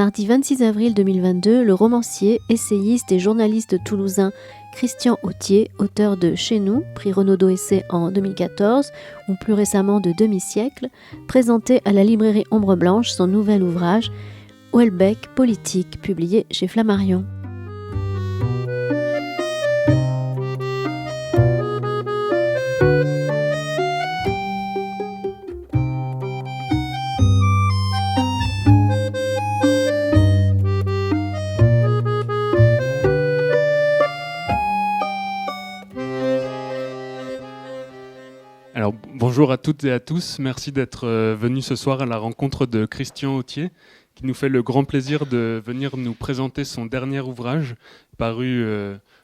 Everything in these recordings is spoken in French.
Mardi 26 avril 2022, le romancier, essayiste et journaliste toulousain Christian Authier, auteur de Chez nous, prix Renaudot Essai en 2014, ou plus récemment de Demi-siècle, présentait à la librairie Ombre Blanche son nouvel ouvrage Houellebecq politique, publié chez Flammarion. Alors, bonjour à toutes et à tous, merci d'être venus ce soir à la rencontre de Christian Authier, qui nous fait le grand plaisir de venir nous présenter son dernier ouvrage, paru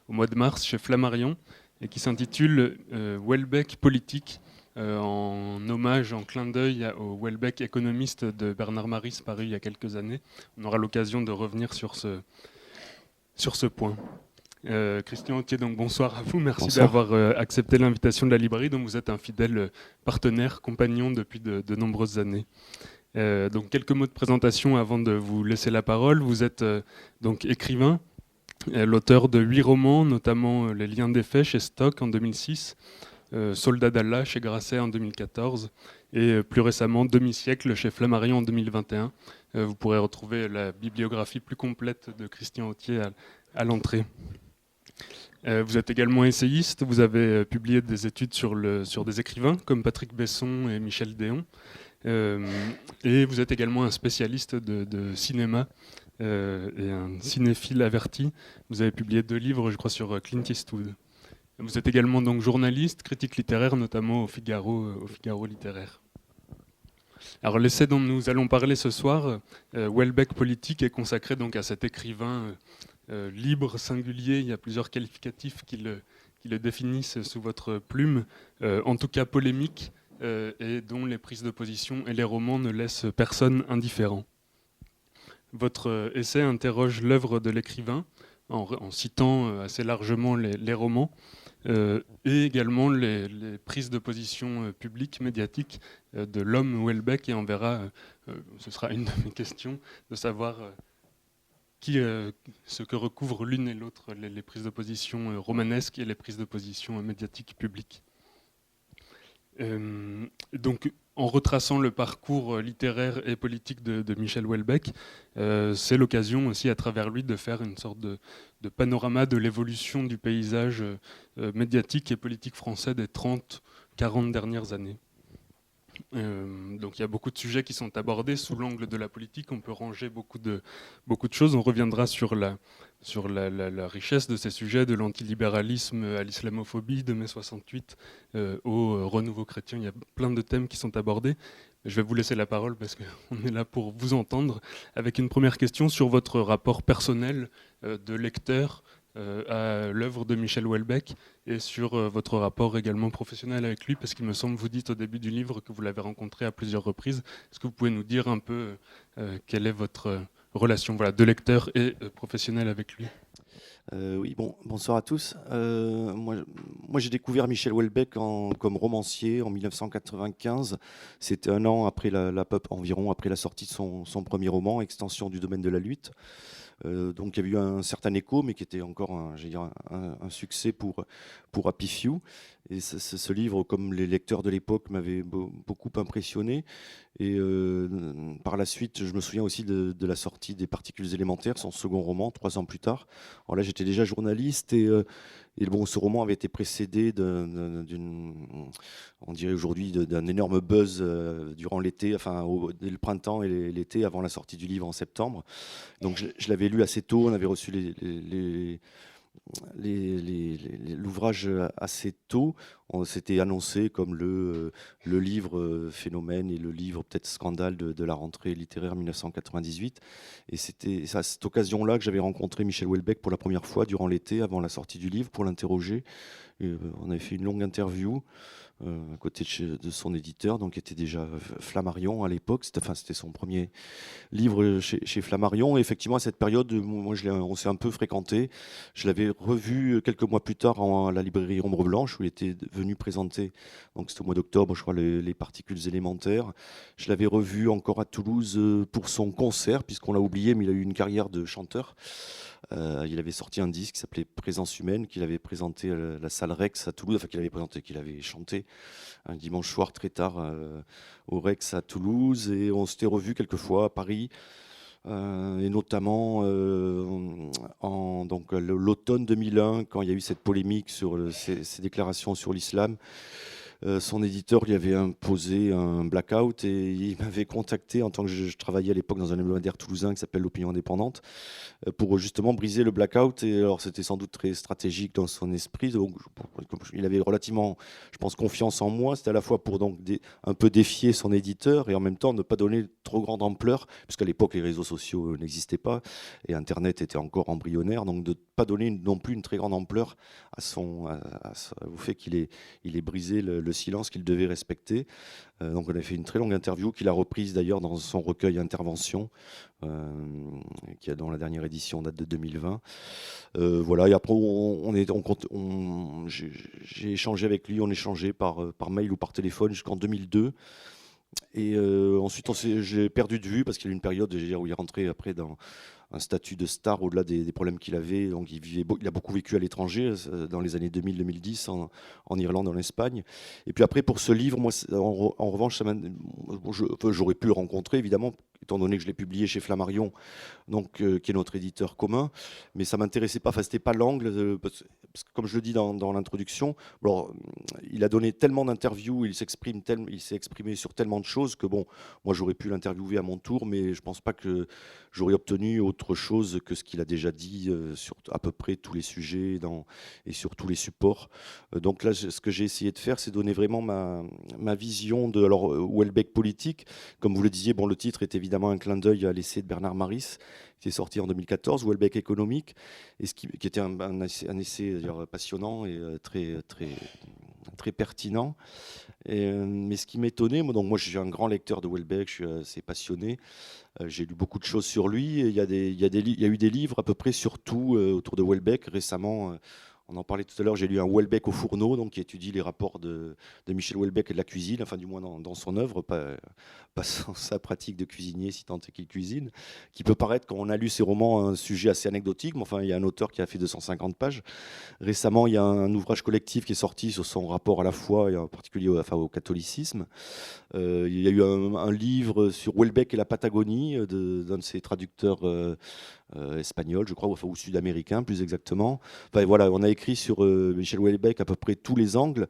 au mois de mars chez Flammarion, et qui s'intitule Houellebecq politique, en hommage, en clin d'œil au Houellebecq économiste de Bernard Maris, paru il y a quelques années. On aura l'occasion de revenir sur ce point. Christian Authier, donc bonsoir à vous, merci d'avoir accepté l'invitation de la librairie dont vous êtes un fidèle partenaire, compagnon depuis de nombreuses années. Donc quelques mots de présentation avant de vous laisser la parole. Vous êtes donc écrivain, l'auteur de 8 romans, notamment Les Liens des Faits chez Stock en 2006, Soldat d'Allah chez Grasset en 2014 et plus récemment Demi-siècle chez Flammarion en 2021. Vous pourrez retrouver la bibliographie plus complète de Christian Authier à l'entrée. Vous êtes également essayiste, vous avez publié des études sur des écrivains comme Patrick Besson et Michel Déon, et vous êtes également un spécialiste de cinéma et un cinéphile averti. Vous avez publié 2 livres, je crois, sur Clint Eastwood. Vous êtes également donc journaliste, critique littéraire, notamment au Figaro littéraire. Alors l'essai dont nous allons parler ce soir, Houellebecq politique, est consacré donc à cet écrivain libre, singulier. Il y a plusieurs qualificatifs qui le définissent sous votre plume, en tout cas polémique, et dont les prises de position et les romans ne laissent personne indifférent. Votre essai interroge l'œuvre de l'écrivain en citant assez largement les romans, et également les prises de position publiques, médiatiques de l'homme Houellebecq, et on verra, ce sera une de mes questions, de savoir ce que recouvrent l'une et l'autre les prises de position romanesques et les prises de position médiatiques publiques. Donc, en retraçant le parcours littéraire et politique de Michel Houellebecq, c'est l'occasion aussi à travers lui de faire une sorte de panorama de l'évolution du paysage médiatique et politique français des 30-40 dernières années. Donc il y a beaucoup de sujets qui sont abordés sous l'angle de la politique. On peut ranger beaucoup de choses. On reviendra sur la richesse de ces sujets, de l'antilibéralisme à l'islamophobie, de mai 68 au renouveau chrétien. Il y a plein de thèmes qui sont abordés. Je vais vous laisser la parole parce qu'on est là pour vous entendre, avec une première question sur votre rapport personnel de lecteur à l'œuvre de Michel Houellebecq et sur votre rapport également professionnel avec lui, parce qu'il me semble, vous dites au début du livre que vous l'avez rencontré à plusieurs reprises. Est-ce que vous pouvez nous dire un peu quelle est votre relation de lecteur et professionnel avec lui ? Oui, bonsoir à tous. Moi, j'ai découvert Michel Houellebecq comme romancier en 1995. C'était un an après environ après la sortie de son premier roman, Extension du domaine de la lutte. Donc il y avait eu un certain écho, mais qui était encore un succès pour Happy Few. Et ce livre, comme les lecteurs de l'époque, m'avait beaucoup impressionné. Et par la suite, je me souviens aussi de la sortie des Particules élémentaires, son second roman, 3 ans plus tard. Alors là, j'étais déjà journaliste et ce roman avait été précédé on dirait aujourd'hui, d'un énorme buzz durant l'été, dès le printemps et l'été, avant la sortie du livre en septembre. Donc je l'avais lu assez tôt, on avait reçu l'ouvrage assez tôt. On s'était annoncé comme le livre phénomène et le livre peut-être scandale de la rentrée littéraire 1998. Et c'était à cette occasion-là que j'avais rencontré Michel Houellebecq pour la première fois durant l'été, avant la sortie du livre, pour l'interroger. On avait fait une longue interview à côté de son éditeur, donc qui était déjà Flammarion à l'époque. C'était son premier livre chez Flammarion. Et effectivement, à cette période, moi, on s'est un peu fréquenté. Je l'avais revu quelques mois plus tard à la librairie Ombre Blanche, où il était venu présenter, donc c'était au mois d'octobre, je crois, les particules élémentaires. Je l'avais revu encore à Toulouse pour son concert, puisqu'on l'a oublié, mais il a eu une carrière de chanteur. Il avait sorti un disque qui s'appelait Présence humaine, qu'il avait présenté à la salle Rex à Toulouse, enfin qu'il avait chanté un dimanche soir très tard au Rex à Toulouse, et on s'était revus quelques fois à Paris, et notamment donc l'automne 2001, quand il y a eu cette polémique sur ces déclarations sur l'islam. Son éditeur lui avait imposé un blackout et il m'avait contacté en tant que je travaillais à l'époque dans un hebdomadaire toulousain qui s'appelle L'Opinion Indépendante pour justement briser le blackout. Et alors c'était sans doute très stratégique dans son esprit. Donc, il avait relativement, je pense, confiance en moi. C'était à la fois pour donc un peu défier son éditeur et en même temps ne pas donner trop grande ampleur, puisqu'à l'époque les réseaux sociaux n'existaient pas et Internet était encore embryonnaire. Donc de ne pas donner non plus une très grande ampleur au fait qu'il ait brisé le silence qu'il devait respecter. Donc on a fait une très longue interview qu'il a reprise d'ailleurs dans son recueil Intervention, dont la dernière édition date de 2020. Voilà, et après j'ai échangé avec lui, on échangeait par mail ou par téléphone jusqu'en 2002. Et ensuite, j'ai perdu de vue parce qu'il y a eu une période où il est rentré après dans un statut de star au-delà des problèmes qu'il avait. Donc il a beaucoup vécu à l'étranger dans les années 2000-2010 en Irlande, en Espagne. Et puis après, pour ce livre, moi, en revanche, j'aurais pu le rencontrer, évidemment, étant donné que je l'ai publié chez Flammarion, donc, qui est notre éditeur commun. Mais ça ne m'intéressait pas, enfin, c'était pas l'angle, parce que, comme je le dis dans l'introduction, alors, il a donné tellement d'interviews, il s'est exprimé sur tellement de choses que, bon, moi, j'aurais pu l'interviewer à mon tour, mais je ne pense pas que j'aurais obtenu autre chose que ce qu'il a déjà dit sur à peu près tous les sujets et sur tous les supports. Donc là, ce que j'ai essayé de faire, c'est donner vraiment ma vision de Houellebecq politique. Comme vous le disiez, bon, le titre est évidemment un clin d'œil à l'essai de Bernard Maris, qui est sorti en 2014, Houellebecq économique, et qui était un essai passionnant et très pertinent. Mais ce qui m'étonnait, moi je suis un grand lecteur de Houellebecq, je suis assez passionné. J'ai lu beaucoup de choses sur lui. Et il y a eu des livres à peu près sur tout autour de Houellebecq. Récemment, on en parlait tout à l'heure, j'ai lu un Houellebecq au fourneau, donc, qui étudie les rapports de Michel Houellebecq et de la cuisine, enfin du moins dans son œuvre, pas sa pratique de cuisinier, si tant est qu'il cuisine, qui peut paraître, quand on a lu ses romans, un sujet assez anecdotique, mais enfin il y a un auteur qui a fait 250 pages. Récemment, il y a un ouvrage collectif qui est sorti sur son rapport à la foi, et en particulier au catholicisme. Il y a eu un livre sur Houellebecq et la Patagonie d'un de ses traducteurs espagnols, je crois, ou sud-américains plus exactement. Enfin, voilà, on a écrit sur Michel Houellebecq à peu près tous les angles,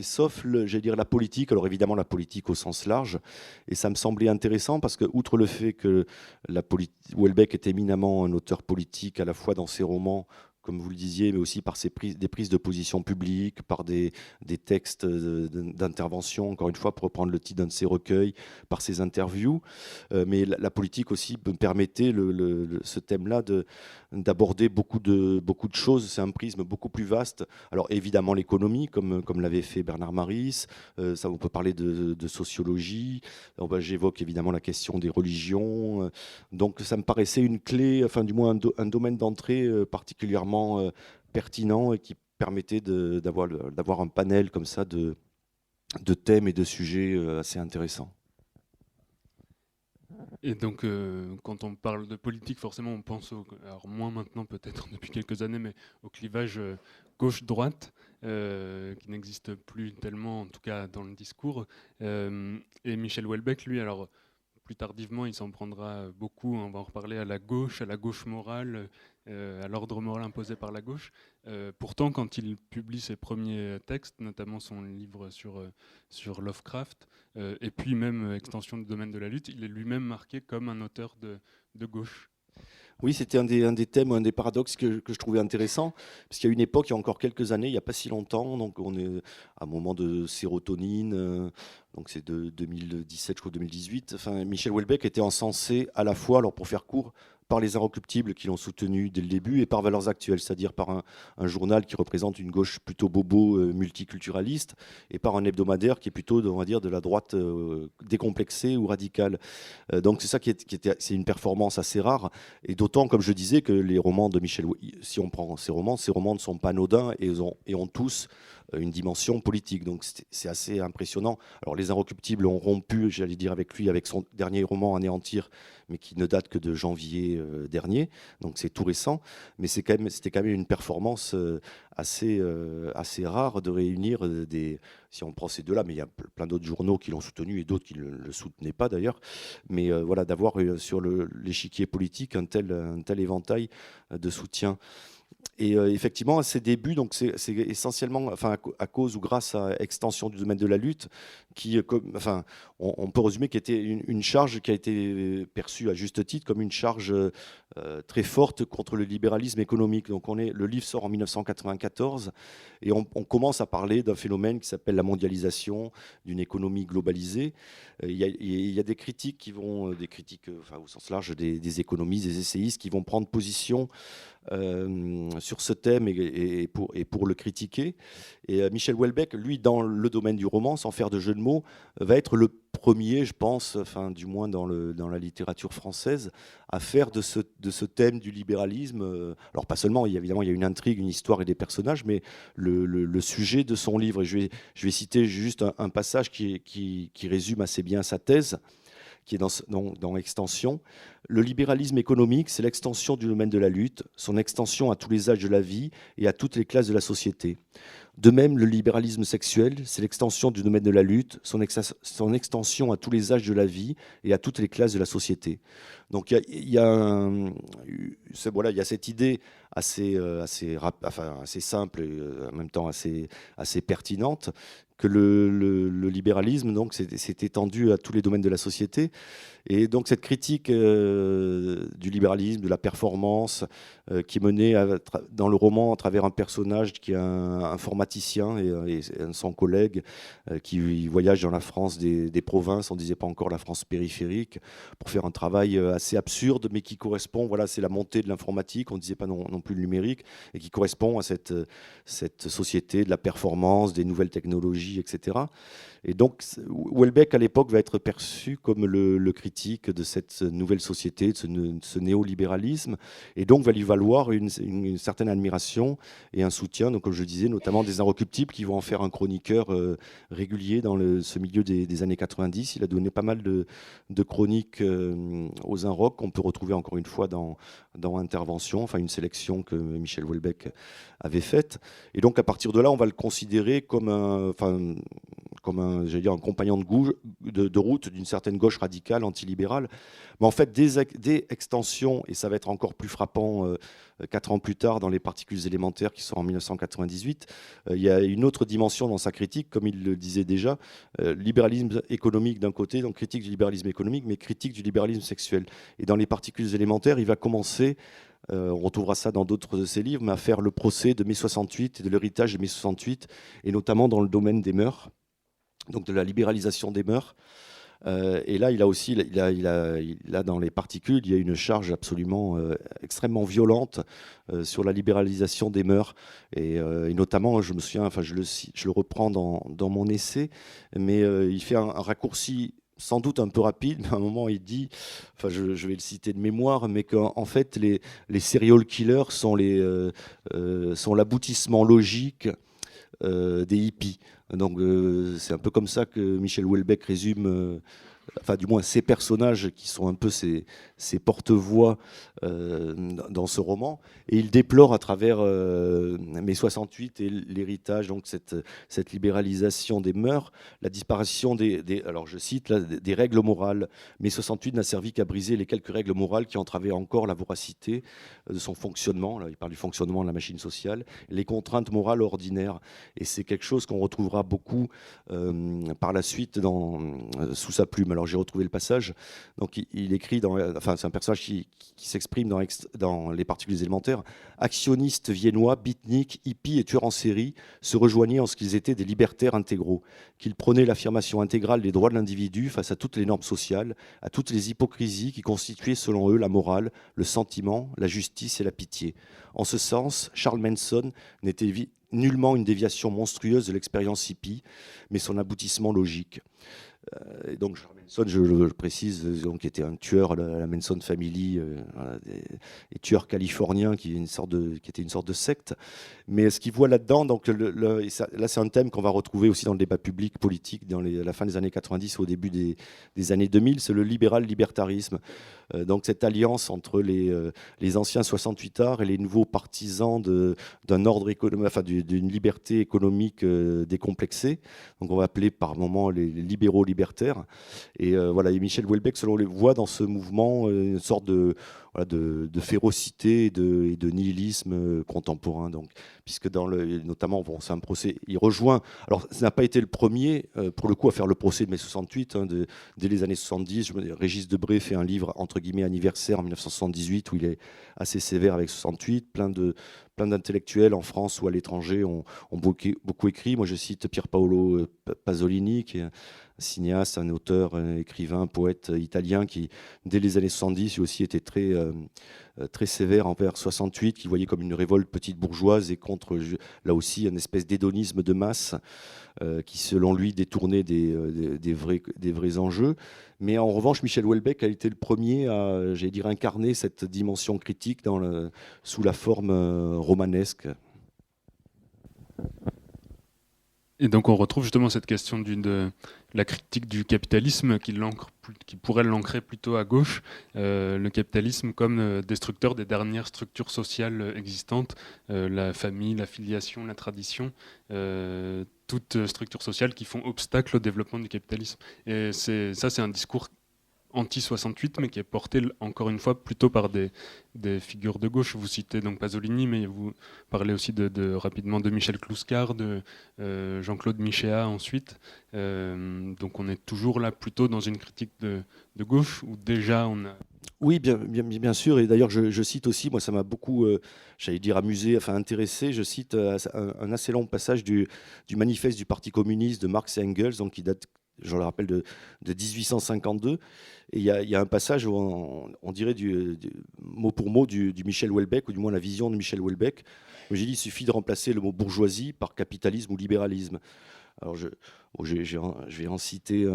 sauf, j'allais dire, la politique. Alors évidemment, la politique au sens large. Et ça me semblait intéressant parce que, outre le fait que Houellebecq est éminemment un auteur politique, à la fois dans ses romans, comme vous le disiez, mais aussi par des prises de position publiques, par des textes d'intervention, encore une fois, pour reprendre le titre d'un de ses recueils, par ses interviews. Mais la politique aussi me permettait, ce thème-là, d'aborder beaucoup de choses. C'est un prisme beaucoup plus vaste. Alors évidemment l'économie, comme l'avait fait Bernard Maris, ça, on peut parler de sociologie, j'évoque évidemment la question des religions. Donc ça me paraissait une clé, enfin du moins un domaine d'entrée particulièrement pertinent et qui permettait d'avoir un panel comme ça de thèmes et de sujets assez intéressants. Et donc, quand on parle de politique, forcément, on pense, alors moins maintenant peut-être depuis quelques années, mais au clivage gauche-droite, qui n'existe plus tellement, en tout cas dans le discours. Et Michel Houellebecq, lui, alors plus tardivement, il s'en prendra beaucoup, on va en reparler, à la gauche morale, à l'ordre moral imposé par la gauche. Pourtant, quand il publie ses premiers textes, notamment son livre sur Lovecraft, et puis même extension du domaine de la lutte, il est lui-même marqué comme un auteur de gauche. Oui, c'était un des thèmes, un des paradoxes que je trouvais intéressant, parce qu'il y a une époque, il y a encore quelques années, il n'y a pas si longtemps, donc on est à un moment de sérotonine, donc c'est de 2017, je crois 2018, enfin, Michel Houellebecq était encensé à la fois, alors pour faire court, par les Inrecuptibles qui l'ont soutenu dès le début et par Valeurs Actuelles, c'est-à-dire par un journal qui représente une gauche plutôt bobo, multiculturaliste, et par un hebdomadaire qui est plutôt, on va dire, de la droite décomplexée ou radicale. Donc c'est ça c'est une performance assez rare, et d'autant, comme je disais, que les romans de Michel, si on prend ces romans ne sont pas anodins et ont tous une dimension politique. Donc c'est assez impressionnant. Alors les Inrecuptibles ont rompu, j'allais dire, avec lui, avec son dernier roman Anéantir, mais qui ne date que de janvier dernier, donc c'est tout récent. Mais c'était quand même une performance assez rare de réunir si on prend ces deux-là, mais il y a plein d'autres journaux qui l'ont soutenu et d'autres qui ne le soutenaient pas d'ailleurs. Mais voilà, d'avoir sur l'échiquier politique un tel éventail de soutien. Et effectivement, à ses débuts, donc c'est essentiellement, enfin, à cause ou grâce à Extension du domaine de la lutte, enfin, on peut résumer qu'il était une charge qui a été perçue à juste titre comme une charge très forte contre le libéralisme économique. Donc le livre sort en 1994 et on commence à parler d'un phénomène qui s'appelle la mondialisation, d'une économie globalisée. Il y a des critiques qui vont, enfin, au sens large, des économistes, des essayistes qui vont prendre position sur ce thème et pour le critiquer. Et Michel Houellebecq, lui, dans le domaine du roman, sans faire de jeu de mots, va être le premier, je pense, enfin, du moins dans la littérature française, à faire de ce thème du libéralisme, alors pas seulement, évidemment, il y a une intrigue, une histoire et des personnages, mais le sujet de son livre. Et je vais citer juste un passage qui résume assez bien sa thèse, qui est dans Extension. Le libéralisme économique, c'est l'extension du domaine de la lutte, son extension à tous les âges de la vie et à toutes les classes de la société. De même, le libéralisme sexuel, c'est l'extension du domaine de la lutte, son extension à tous les âges de la vie et à toutes les classes de la société. Donc il y a cette idée assez simple et en même temps assez pertinente, que le libéralisme donc s'est étendu à tous les domaines de la société. Et donc cette critique du libéralisme, de la performance, qui est menée dans le roman à travers un personnage qui est un informaticien et son collègue qui voyage dans la France des provinces, on ne disait pas encore la France périphérique, pour faire un travail assez absurde, mais qui correspond, voilà, c'est la montée de l'informatique, on ne disait pas non plus le numérique, et qui correspond à cette société de la performance, des nouvelles technologies, etc. Et donc, Houellebecq, à l'époque, va être perçu comme le critique de cette nouvelle société, de ce néolibéralisme, et donc va lui valoir une certaine admiration et un soutien, donc, comme je disais, notamment des Inrecuptibles qui vont en faire un chroniqueur régulier dans ce milieu des années 90. Il a donné pas mal de chroniques aux Inroc, qu'on peut retrouver encore une fois dans Intervention, enfin une sélection que Michel Houellebecq avait faite. Et donc, à partir de là, on va le considérer comme un compagnon de route d'une certaine gauche radicale, antilibérale. Mais en fait, dès Extension, et ça va être encore plus frappant 4 ans plus tard dans Les Particules élémentaires qui sort en 1998, il y a une autre dimension dans sa critique, comme il le disait déjà, libéralisme économique d'un côté, donc critique du libéralisme économique, mais critique du libéralisme sexuel. Et dans Les Particules élémentaires, il va commencer, on retrouvera ça dans d'autres de ses livres, mais à faire le procès de mai 68 et de l'héritage de mai 68, et notamment dans le domaine des mœurs, donc de la libéralisation des mœurs. Et là, il a aussi, dans Les Particules, il y a une charge absolument extrêmement violente sur la libéralisation des mœurs. Et notamment, je me souviens, enfin, je le reprends dans mon essai, mais il fait un raccourci sans doute un peu rapide, mais à un moment il dit, enfin je vais le citer de mémoire, mais qu'en fait les serial killers sont l'aboutissement logique des hippies. Donc c'est un peu comme ça que Michel Houellebecq résume, enfin du moins ces personnages qui sont un peu ces porte-voix dans ce roman. Et il déplore à travers mai 68 et l'héritage, donc cette libéralisation des mœurs, la disparition alors je cite là, des règles morales. Mai 68 n'a servi qu'à briser les quelques règles morales qui entravaient encore la voracité de son fonctionnement. Là, il parle du fonctionnement de la machine sociale, les contraintes morales ordinaires. Et c'est quelque chose qu'on retrouvera beaucoup par la suite sous sa plume. Alors j'ai retrouvé le passage. Donc il écrit, c'est un personnage qui s'exprime dans Les particules élémentaires. Actionnistes viennois, beatniks, hippies et tueurs en série se rejoignaient en ce qu'ils étaient des libertaires intégraux, qu'ils prônaient l'affirmation intégrale des droits de l'individu face à toutes les normes sociales, à toutes les hypocrisies qui constituaient selon eux la morale, le sentiment, la justice et la pitié. En ce sens, Charles Manson n'était nullement une déviation monstrueuse de l'expérience hippie, mais son aboutissement logique. Et donc Charles Manson, je le précise, donc, était un tueur, la Manson Family, des tueurs californiens qui était une sorte de secte. Mais ce qu'il voit là-dedans, donc là c'est un thème qu'on va retrouver aussi dans le débat public politique dans la fin des années 90 au début des années 2000, c'est le libéral-libertarisme. Donc cette alliance entre les anciens 68ards et les nouveaux partisans d'un ordre économique, enfin d'une liberté économique décomplexée. Donc on va appeler par moments les libéraux libertaires. Et voilà, et Michel Houellebecq, selon les voit dans ce mouvement une sorte de férocité et de nihilisme contemporain. Donc, puisque notamment, bon, c'est un procès, il rejoint. Alors, ça n'a pas été le premier, pour le coup, à faire le procès de mai 68. Dès les années 70, Régis Debray fait un livre entre guillemets anniversaire en 1978 où il est assez sévère avec 68. Plein d'intellectuels en France ou à l'étranger ont beaucoup écrit. Moi, je cite Pier Paolo Pasolini, qui est un cinéaste, un auteur, un écrivain, poète italien qui, dès les années 70, lui aussi était très sévère envers 68, qui voyait comme une révolte petite bourgeoise et contre, là aussi, une espèce d'hédonisme de masse qui, selon lui, détournait des vrais enjeux. Mais en revanche, Michel Houellebecq a été le premier à, j'allais dire, incarner cette dimension critique sous la forme romanesque. Et donc on retrouve justement cette question de la critique du capitalisme qui pourrait l'ancrer plutôt à gauche, le capitalisme comme destructeur des dernières structures sociales existantes, la famille, la filiation, la tradition, toutes structures sociales qui font obstacle au développement du capitalisme. Et c'est un discours anti-68, mais qui est porté, encore une fois, plutôt par des figures de gauche. Vous citez donc Pasolini, mais vous parlez aussi rapidement de Michel Clouscar, de Jean-Claude Michéa ensuite. Donc on est toujours là plutôt dans une critique de gauche, où déjà on a... Oui, bien sûr. Et d'ailleurs, je cite aussi, moi ça m'a beaucoup, j'allais dire amusé, enfin intéressé, je cite un assez long passage du manifeste du Parti communiste de Marx et Engels, donc qui date, je le rappelle, de 1852. Et il y a un passage où on dirait mot pour mot du Michel Houellebecq, ou du moins la vision de Michel Houellebecq. J'ai dit, il suffit de remplacer le mot bourgeoisie par capitalisme ou libéralisme. Alors je vais en citer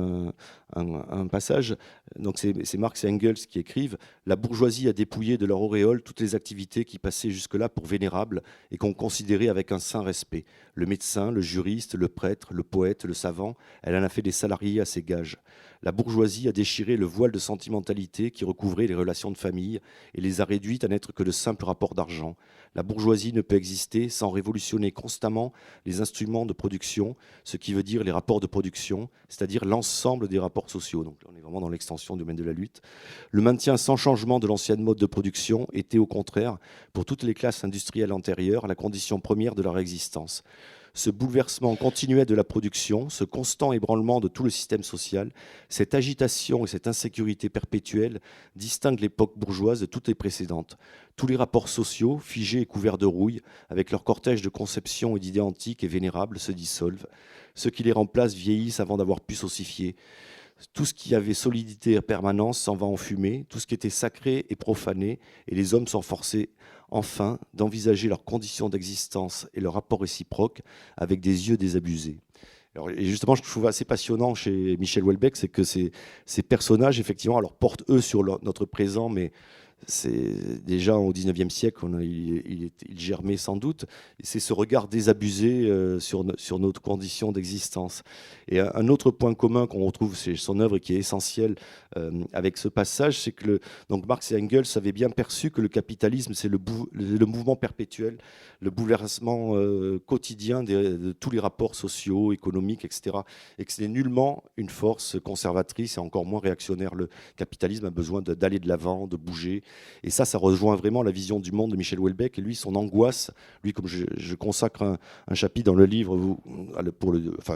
un passage. Donc c'est Marx et Engels qui écrivent « La bourgeoisie a dépouillé de leur auréole toutes les activités qui passaient jusque-là pour vénérables et qu'on considérait avec un saint respect. Le médecin, le juriste, le prêtre, le poète, le savant, elle en a fait des salariés à ses gages. La bourgeoisie a déchiré le voile de sentimentalité qui recouvrait les relations de famille et les a réduites à n'être que de simples rapports d'argent. La bourgeoisie ne peut exister sans révolutionner constamment les instruments de production, ce qui veut dire les rapports de production, c'est-à-dire l'ensemble des rapports sociaux. » Donc on est vraiment dans l'extension du domaine de la lutte. Le maintien sans changement de l'ancienne mode de production était au contraire, pour toutes les classes industrielles antérieures, la condition première de leur existence. Ce bouleversement continuel de la production, ce constant ébranlement de tout le système social, cette agitation et cette insécurité perpétuelle distinguent l'époque bourgeoise de toutes les précédentes. Tous les rapports sociaux, figés et couverts de rouille, avec leur cortège de conceptions et d'idées antiques et vénérables, se dissolvent. Ceux qui les remplacent vieillissent avant d'avoir pu s'ossifier. Tout ce qui avait solidité et permanence s'en va en fumée, tout ce qui était sacré est profané, et les hommes sont forcés enfin d'envisager leurs conditions d'existence et leurs rapports réciproques avec des yeux désabusés. Alors, et justement, je trouve assez passionnant chez Michel Houellebecq, c'est que ces personnages, effectivement, alors portent eux sur notre présent, mais c'est déjà au XIXe siècle, il germait sans doute. C'est ce regard désabusé sur notre condition d'existence. Et un autre point commun qu'on retrouve chez son œuvre et qui est essentiel avec ce passage, c'est que donc Marx et Engels avaient bien perçu que le capitalisme, c'est le mouvement perpétuel, le bouleversement quotidien de tous les rapports sociaux, économiques, etc. Et que ce n'est nullement une force conservatrice et encore moins réactionnaire. Le capitalisme a besoin d'aller de l'avant, de bouger, Et ça rejoint vraiment la vision du monde de Michel Houellebecq. Et lui, son angoisse, lui, comme je consacre un chapitre dans le livre,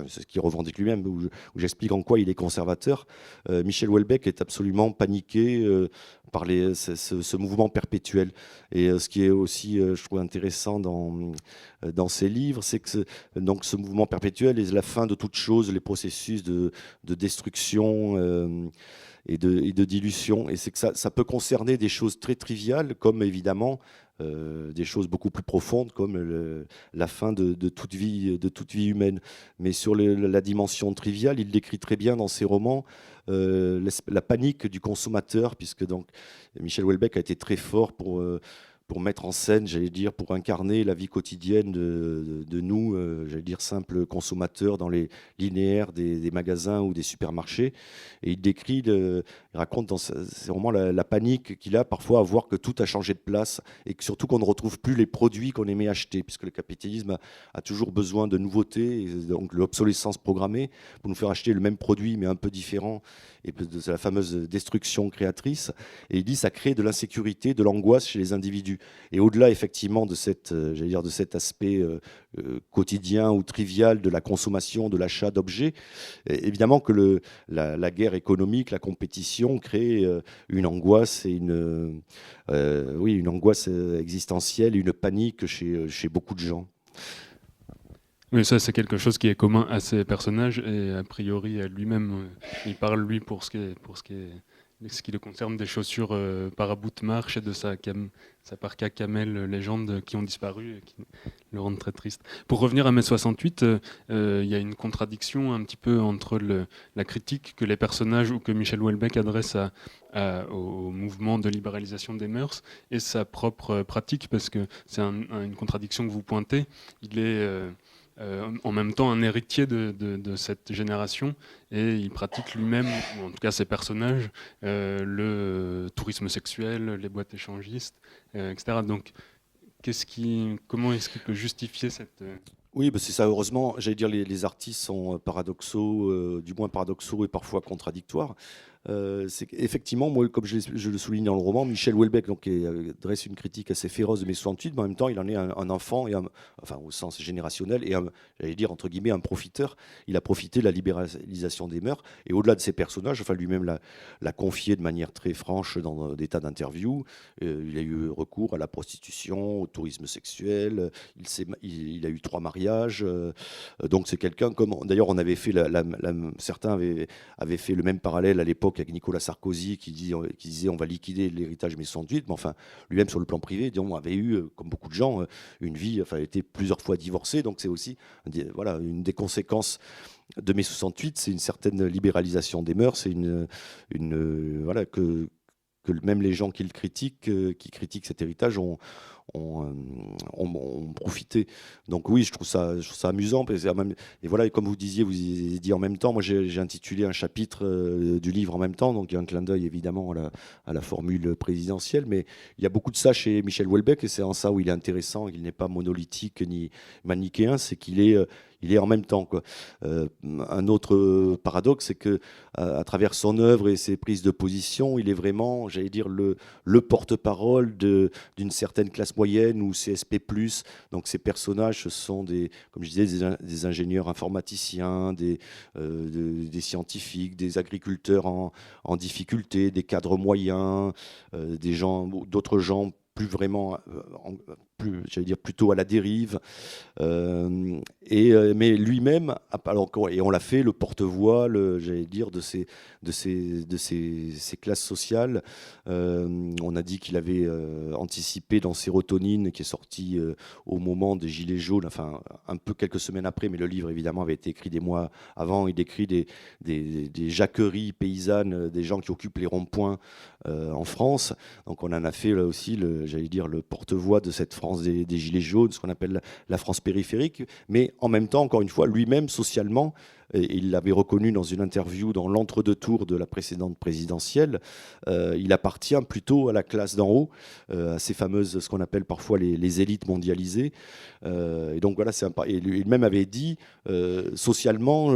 c'est ce qu'il revendique lui-même, où j'explique en quoi il est conservateur. Michel Houellebecq est absolument paniqué par ce mouvement perpétuel. Et ce qui est aussi, je trouve intéressant dans ses livres, c'est que donc ce mouvement perpétuel est la fin de toute chose, les processus de destruction et de dilution. Et c'est que ça peut concerner des choses très triviales, comme évidemment des choses beaucoup plus profondes, comme la fin de toute vie humaine. Mais sur la dimension triviale, il décrit très bien dans ses romans la panique du consommateur, puisque donc Michel Houellebecq a été très fort pour mettre en scène, j'allais dire, pour incarner la vie quotidienne de nous, j'allais dire, simples consommateurs dans les linéaires des magasins ou des supermarchés. Et il décrit, il raconte dans c'est vraiment la panique qu'il a parfois à voir que tout a changé de place et que surtout qu'on ne retrouve plus les produits qu'on aimait acheter, puisque le capitalisme a toujours besoin de nouveautés, et donc l'obsolescence programmée, pour nous faire acheter le même produit mais un peu différent, et de la fameuse destruction créatrice. Et il dit ça crée de l'insécurité, de l'angoisse chez les individus. Et au-delà effectivement de de cet aspect quotidien ou trivial de la consommation, de l'achat d'objets, évidemment que la guerre économique, la compétition crée une angoisse et une angoisse existentielle, une panique chez beaucoup de gens. Oui, ça c'est quelque chose qui est commun à ces personnages et a priori à lui-même. Il parle lui pour ce qui le concerne des chaussures par à bout de marche et de sa parka camel légende qui ont disparu et qui le rendent très triste. Pour revenir à mai 68, il y a une contradiction un petit peu entre la critique que les personnages ou que Michel Houellebecq adresse au mouvement de libéralisation des mœurs et sa propre pratique, parce que c'est une contradiction que vous pointez. Il est en même temps un héritier de cette génération et il pratique lui-même, ou en tout cas ses personnages, le tourisme sexuel, les boîtes échangistes, etc. Donc comment est-ce qu'il peut justifier cette... Oui, bah c'est ça, heureusement. J'allais dire, les artistes sont paradoxaux, du moins paradoxaux et parfois contradictoires. C'est qu'effectivement, moi, comme je le souligne dans le roman, Michel Houellebecq dresse une critique assez féroce de mai 68, mais en même temps, il en est un enfant, enfin au sens générationnel, et j'allais dire, entre guillemets, un profiteur. Il a profité de la libéralisation des mœurs, et au-delà de ses personnages, enfin lui-même l'a confié de manière très franche dans des tas d'interviews. Il a eu recours à la prostitution, au tourisme sexuel, il a eu 3 mariages. Donc c'est quelqu'un comme... D'ailleurs, on avait fait certains avaient fait le même parallèle à l'époque avec Nicolas Sarkozy qui disait on va liquider l'héritage mai 68, mais enfin lui-même sur le plan privé, disons, avait eu, comme beaucoup de gens, une vie, enfin il était plusieurs fois divorcé, donc c'est aussi une des conséquences de mai 68, c'est une certaine libéralisation des mœurs, c'est que même les gens qui critiquent cet héritage ont profité. Donc oui, je trouve ça amusant. Et voilà, et comme vous disiez, vous avez dit en même temps, moi j'ai intitulé un chapitre du livre en même temps, donc il y a un clin d'œil évidemment à la formule présidentielle, mais il y a beaucoup de ça chez Michel Houellebecq, et c'est en ça où il est intéressant, il n'est pas monolithique ni manichéen, c'est qu'il est en même temps, quoi. Un autre paradoxe, c'est que à travers son œuvre et ses prises de position, il est vraiment, j'allais dire, le porte-parole d'une certaine classe moyenne ou CSP+. Donc ces personnages, ce sont comme je disais, des ingénieurs informaticiens, des scientifiques, des agriculteurs en difficulté, des cadres moyens, d'autres gens plus vraiment, j'allais dire plutôt à la dérive, mais lui-même, et on l'a fait le porte-voix, j'allais dire, de ces classes sociales. On a dit qu'il avait anticipé dans Sérotonine, qui est sorti au moment des Gilets jaunes, enfin un peu quelques semaines après, mais le livre évidemment avait été écrit des mois avant. Il décrit des jacqueries paysannes, des gens qui occupent les ronds-points en France. Donc on en a fait là aussi, j'allais dire, le porte-voix de cette France des Gilets jaunes, ce qu'on appelle la France périphérique, mais en même temps, encore une fois, lui-même, socialement, et il l'avait reconnu dans une interview dans l'entre-deux tours de la précédente présidentielle, il appartient plutôt à la classe d'en haut, à ces fameuses, ce qu'on appelle parfois les élites mondialisées. Et donc voilà, et lui-même avait dit, socialement,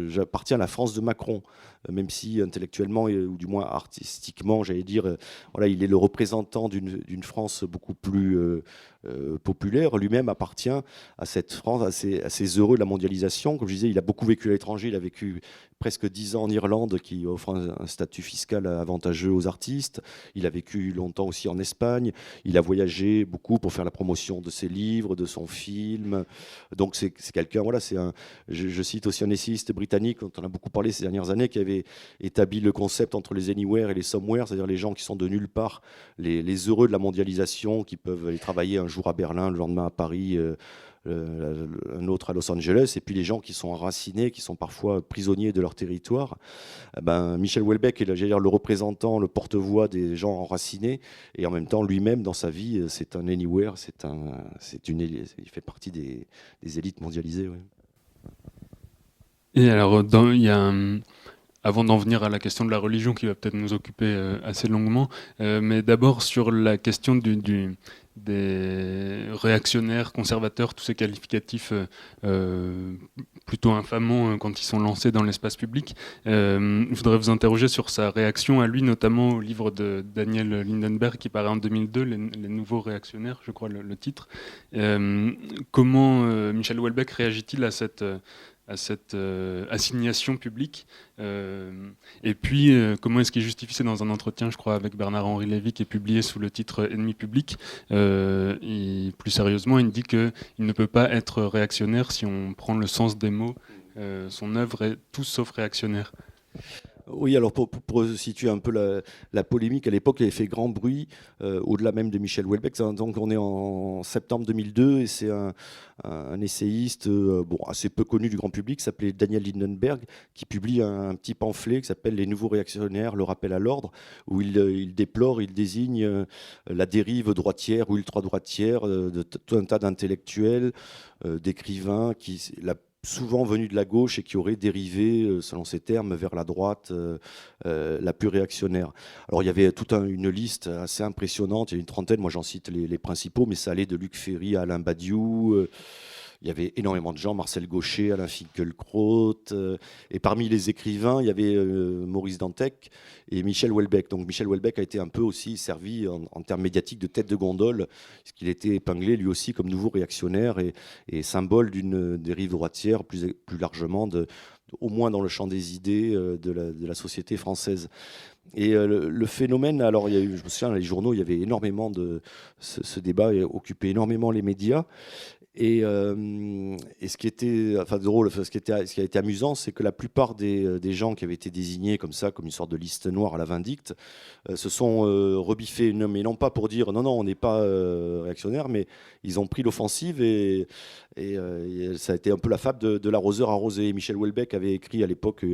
j'appartiens à la France de Macron. Même si intellectuellement, ou du moins artistiquement, j'allais dire, voilà, il est le représentant d'une France beaucoup plus populaire. Lui-même appartient à cette France, à ces heureux de la mondialisation. Comme je disais, il a beaucoup vécu à l'étranger, il a vécu presque 10 ans en Irlande, qui offre un statut fiscal avantageux aux artistes. Il a vécu longtemps aussi en Espagne. Il a voyagé beaucoup pour faire la promotion de ses livres, de son film. Donc c'est quelqu'un, voilà, je cite aussi un essayiste britannique dont on a beaucoup parlé ces dernières années, qui avait établi le concept entre les anywhere et les somewhere, c'est-à-dire les gens qui sont de nulle part, les heureux de la mondialisation, qui peuvent aller travailler un jour à Berlin, le lendemain à Paris, un autre à Los Angeles, et puis les gens qui sont enracinés, qui sont parfois prisonniers de leur territoire. Michel Houellebecq est le représentant, le porte-voix des gens enracinés, et en même temps lui-même dans sa vie c'est un anywhere, il fait partie des élites mondialisées. Ouais. Et alors, avant d'en venir à la question de la religion qui va peut-être nous occuper assez longuement, mais d'abord sur la question des réactionnaires, conservateurs, tous ces qualificatifs plutôt infamants quand ils sont lancés dans l'espace public. Je voudrais vous interroger sur sa réaction à lui, notamment au livre de Daniel Lindenberg qui paraît en 2002, Les nouveaux réactionnaires, je crois le titre. Comment Michel Houellebecq réagit-il à cette assignation publique, et puis comment est-ce qu'il justifie, c'est dans un entretien je crois avec Bernard-Henri Lévy qui est publié sous le titre Ennemi public, et plus sérieusement il dit qu'il ne peut pas être réactionnaire si on prend le sens des mots, son œuvre est tout sauf réactionnaire. Oui, alors pour situer un peu la polémique, à l'époque, elle avait fait grand bruit, au-delà même de Michel Houellebecq. Donc on est en septembre 2002 et c'est un essayiste assez peu connu du grand public, qui s'appelait Daniel Lindenberg, qui publie un petit pamphlet qui s'appelle Les nouveaux réactionnaires, le rappel à l'ordre, où il déplore, il désigne la dérive droitière ou ultra-droitière de tout un tas d'intellectuels, d'écrivains souvent venus de la gauche et qui auraient dérivé, selon ses termes, vers la droite la plus réactionnaire. Alors il y avait toute une liste assez impressionnante, il y a une trentaine, moi j'en cite les principaux, mais ça allait de Luc Ferry à Alain Badiou. Il y avait énormément de gens, Marcel Gauchet, Alain Finkielkraut, et parmi les écrivains, il y avait Maurice Dantec et Michel Houellebecq. Donc Michel Houellebecq a été un peu aussi servi en termes médiatiques de tête de gondole, puisqu'il était épinglé lui aussi comme nouveau réactionnaire et symbole d'une dérive droitière plus largement, au moins dans le champ des idées de la société française. Et le phénomène, alors je me souviens, dans les journaux, il y avait énormément ce débat occupait énormément les médias. Et ce qui était drôle, ce qui a été amusant, c'est que la plupart des gens qui avaient été désignés comme ça, comme une sorte de liste noire à la vindicte, se sont rebiffés, mais non pas pour dire non, on n'est pas réactionnaire, mais ils ont pris l'offensive et ça a été un peu la fable de l'arroseur arrosé. Michel Houellebecq avait écrit à l'époque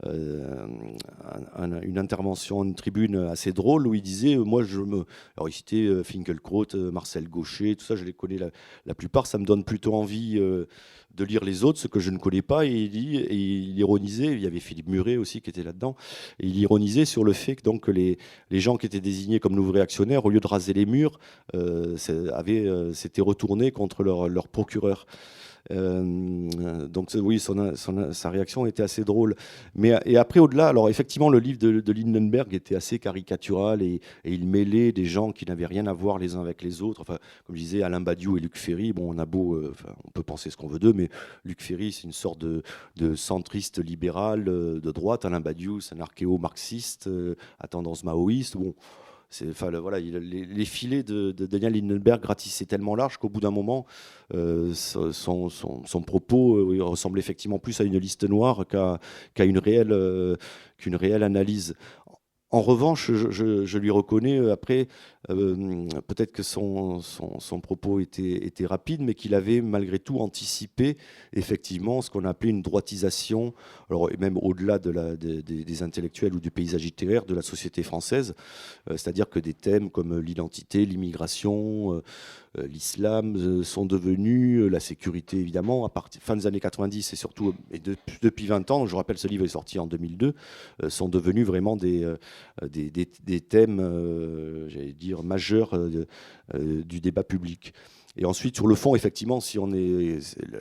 une intervention, une tribune assez drôle où il disait alors il citait Finkielkraut, Marcel Gauchet, tout ça, je les connais la plupart, ça me donne plutôt envie de lire les autres, ce que je ne connais pas, et il ironisait, il y avait Philippe Muret aussi qui était là-dedans, et il ironisait sur le fait que donc les gens qui étaient désignés comme nouveaux réactionnaires, au lieu de raser les murs, s'étaient retournés contre leur procureur. Donc oui, sa réaction était assez drôle. Et après, au-delà, alors effectivement, le livre de Lindenberg était assez caricatural et il mêlait des gens qui n'avaient rien à voir les uns avec les autres. Enfin, comme je disais, Alain Badiou et Luc Ferry, bon, on peut penser ce qu'on veut d'eux, mais Luc Ferry, c'est une sorte de centriste libéral de droite. Alain Badiou, c'est un archéo-marxiste à tendance maoïste. Bon. Les filets de Daniel Lindenberg gratissaient tellement large qu'au bout d'un moment, son propos ressemble effectivement plus à une liste noire qu'à une réelle analyse. En revanche, je lui reconnais après peut-être que son propos était rapide, mais qu'il avait malgré tout anticipé effectivement ce qu'on appelait une droitisation, alors, et même au-delà des intellectuels ou du paysage littéraire de la société française, c'est-à-dire que des thèmes comme l'identité, l'immigration, l'islam sont devenus, la sécurité évidemment, à partir fin des années 90 et surtout depuis 20 ans, je rappelle ce livre est sorti en 2002, sont devenus vraiment des thèmes, j'allais dire, majeurs du débat public. Et ensuite, sur le fond, effectivement, si on est...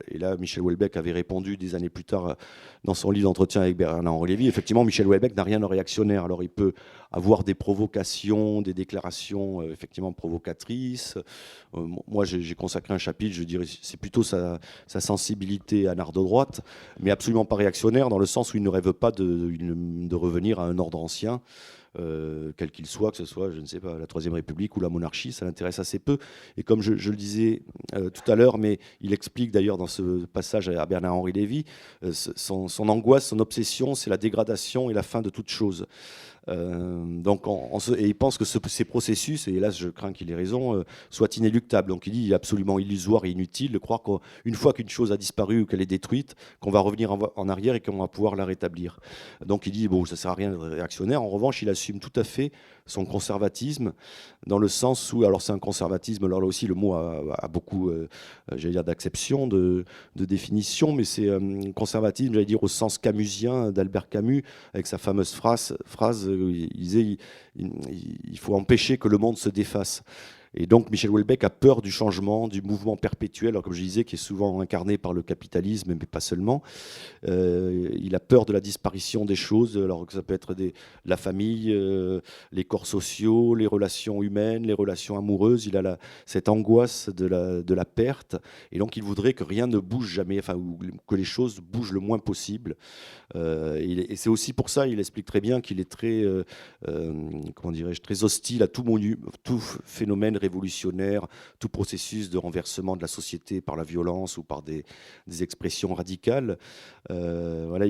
Et là, Michel Houellebecq avait répondu des années plus tard dans son livre d'entretien avec Bernard-Henri Lévy. Effectivement, Michel Houellebecq n'a rien de réactionnaire. Alors, il peut avoir des provocations, des déclarations effectivement provocatrices. Moi, j'ai consacré un chapitre, je dirais, c'est plutôt sa sensibilité à l'art de droite, mais absolument pas réactionnaire, dans le sens où il ne rêve pas de revenir à un ordre ancien. Quel qu'il soit, que ce soit, je ne sais pas, la Troisième République ou la monarchie, ça l'intéresse assez peu. Et comme je le disais tout à l'heure, mais il explique d'ailleurs dans ce passage à Bernard-Henri Lévy, son angoisse, son obsession, c'est la dégradation et la fin de toute chose. Donc et il pense que ces processus, et hélas je crains qu'il ait raison, soient inéluctables. Donc il dit il est absolument illusoire et inutile de croire qu'une fois qu'une chose a disparu ou qu'elle est détruite, qu'on va revenir en arrière et qu'on va pouvoir la rétablir. Donc il dit bon, ça sert à rien d'être réactionnaire. En revanche, il assume tout à fait son conservatisme, dans le sens où, alors c'est un conservatisme, alors là aussi le mot a beaucoup, j'allais dire, d'acception, de définition, mais c'est un conservatisme, j'allais dire, au sens camusien d'Albert Camus, avec sa fameuse phrase il disait il faut empêcher que le monde se défasse. Et donc Michel Houellebecq a peur du changement, du mouvement perpétuel, alors, comme je disais, qui est souvent incarné par le capitalisme, mais pas seulement. Il a peur de la disparition des choses, alors que ça peut être la famille, les corps sociaux, les relations humaines, les relations amoureuses. Il a cette angoisse de la perte, et donc il voudrait que rien ne bouge jamais, enfin, ou que les choses bougent le moins possible. Et c'est aussi pour ça, il explique très bien qu'il est très, comment dirais-je, très hostile à tout phénomène révolutionnaire, tout processus de renversement de la société par la violence ou par des expressions radicales. Voilà,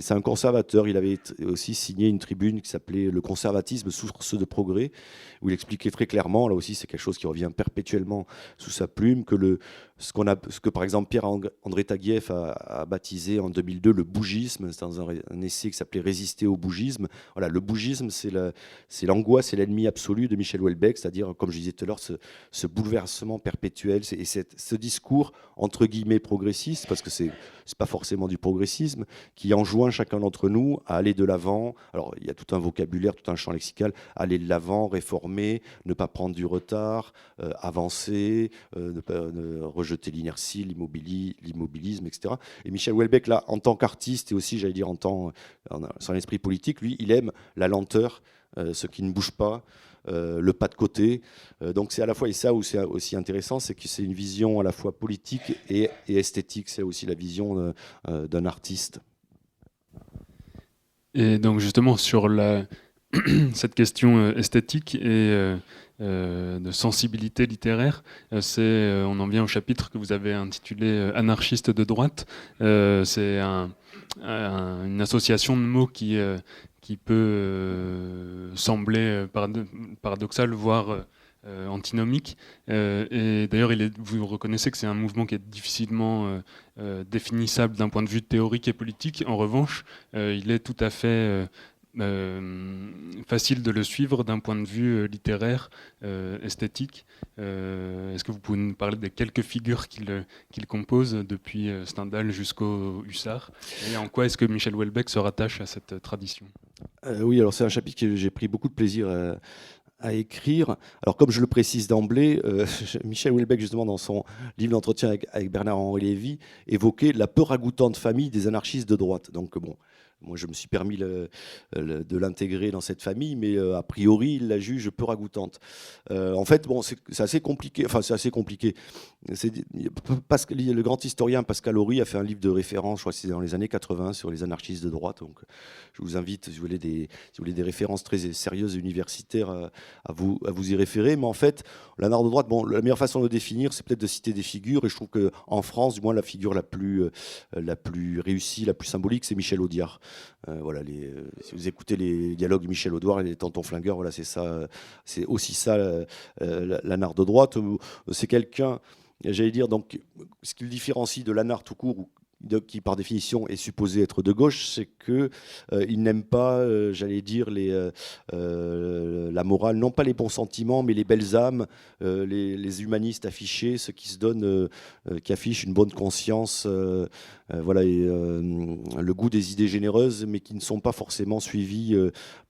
c'est un conservateur. Il avait aussi signé une tribune qui s'appelait Le conservatisme, source de progrès, où il expliquait très clairement, là aussi c'est quelque chose qui revient perpétuellement sous sa plume, que ce que par exemple Pierre-André Taguieff a baptisé en 2002 le bougisme, c'est dans un essai qui s'appelait Résister au bougisme. Voilà, le bougisme, c'est l'angoisse et l'ennemi absolu de Michel Houellebecq, c'est-à-dire, comme je disais tout à l'heure, ce bouleversement perpétuel, et ce discours entre guillemets progressiste, parce que c'est pas forcément du progressisme, qui enjoint chacun d'entre nous à aller de l'avant. Alors il y a tout un vocabulaire, tout un champ lexical, aller de l'avant, réformer, ne pas prendre du retard, avancer, ne pas rejeter l'inertie, l'immobilisme, etc. Et Michel Houellebecq, là, en tant qu'artiste et aussi, j'allais dire, son esprit politique, lui, il aime la lenteur, ce qui ne bouge pas, le pas de côté. Donc c'est à la fois, et ça où c'est aussi intéressant, c'est que c'est une vision à la fois politique et esthétique. C'est aussi la vision d'un artiste. Et donc justement sur cette question esthétique et de sensibilité littéraire, on en vient au chapitre que vous avez intitulé Anarchiste de droite. C'est une association de mots qui peut sembler paradoxal, voire antinomique. Et d'ailleurs, vous reconnaissez que c'est un mouvement qui est difficilement définissable d'un point de vue théorique et politique. En revanche, il est tout à fait facile de le suivre d'un point de vue littéraire, esthétique. Est-ce que vous pouvez nous parler des quelques figures qu'il compose, depuis Stendhal jusqu'au Hussard, et en quoi est-ce que Michel Houellebecq se rattache à cette tradition? Oui, alors c'est un chapitre que j'ai pris beaucoup de plaisir à écrire. Alors comme je le précise d'emblée, Michel Houellebecq, justement, dans son livre d'entretien avec Bernard-Henri Lévy, évoquait la peu ragoûtante famille des anarchistes de droite. Donc bon, moi je me suis permis de l'intégrer dans cette famille, mais a priori il la juge peu ragoûtante. En fait, bon, c'est assez compliqué. Enfin, c'est assez compliqué. Le grand historien Pascal Horry a fait un livre de référence, je crois que c'est dans les années 80, sur les anarchistes de droite. Donc je vous invite, si vous voulez des références très sérieuses et universitaires, à vous y référer. Mais en fait, l'anarchiste de droite, bon, la meilleure façon de le définir, c'est peut-être de citer des figures. Et je trouve qu'en France, du moins, la figure la plus réussie, la plus symbolique, c'est Michel Audiard. Voilà, si vous écoutez les dialogues de Michel Audouard et les Tontons Flingueurs, voilà, c'est ça, c'est aussi ça l'anard de droite. C'est quelqu'un, j'allais dire, donc, ce qui le différencie de l'anard tout court, qui par définition est supposé être de gauche, c'est que il n'aime pas, j'allais dire, la morale, non pas les bons sentiments, mais les belles âmes, les humanistes affichés, ceux qui se donnent, qui affichent une bonne conscience, voilà, et, le goût des idées généreuses, mais qui ne sont pas forcément suivies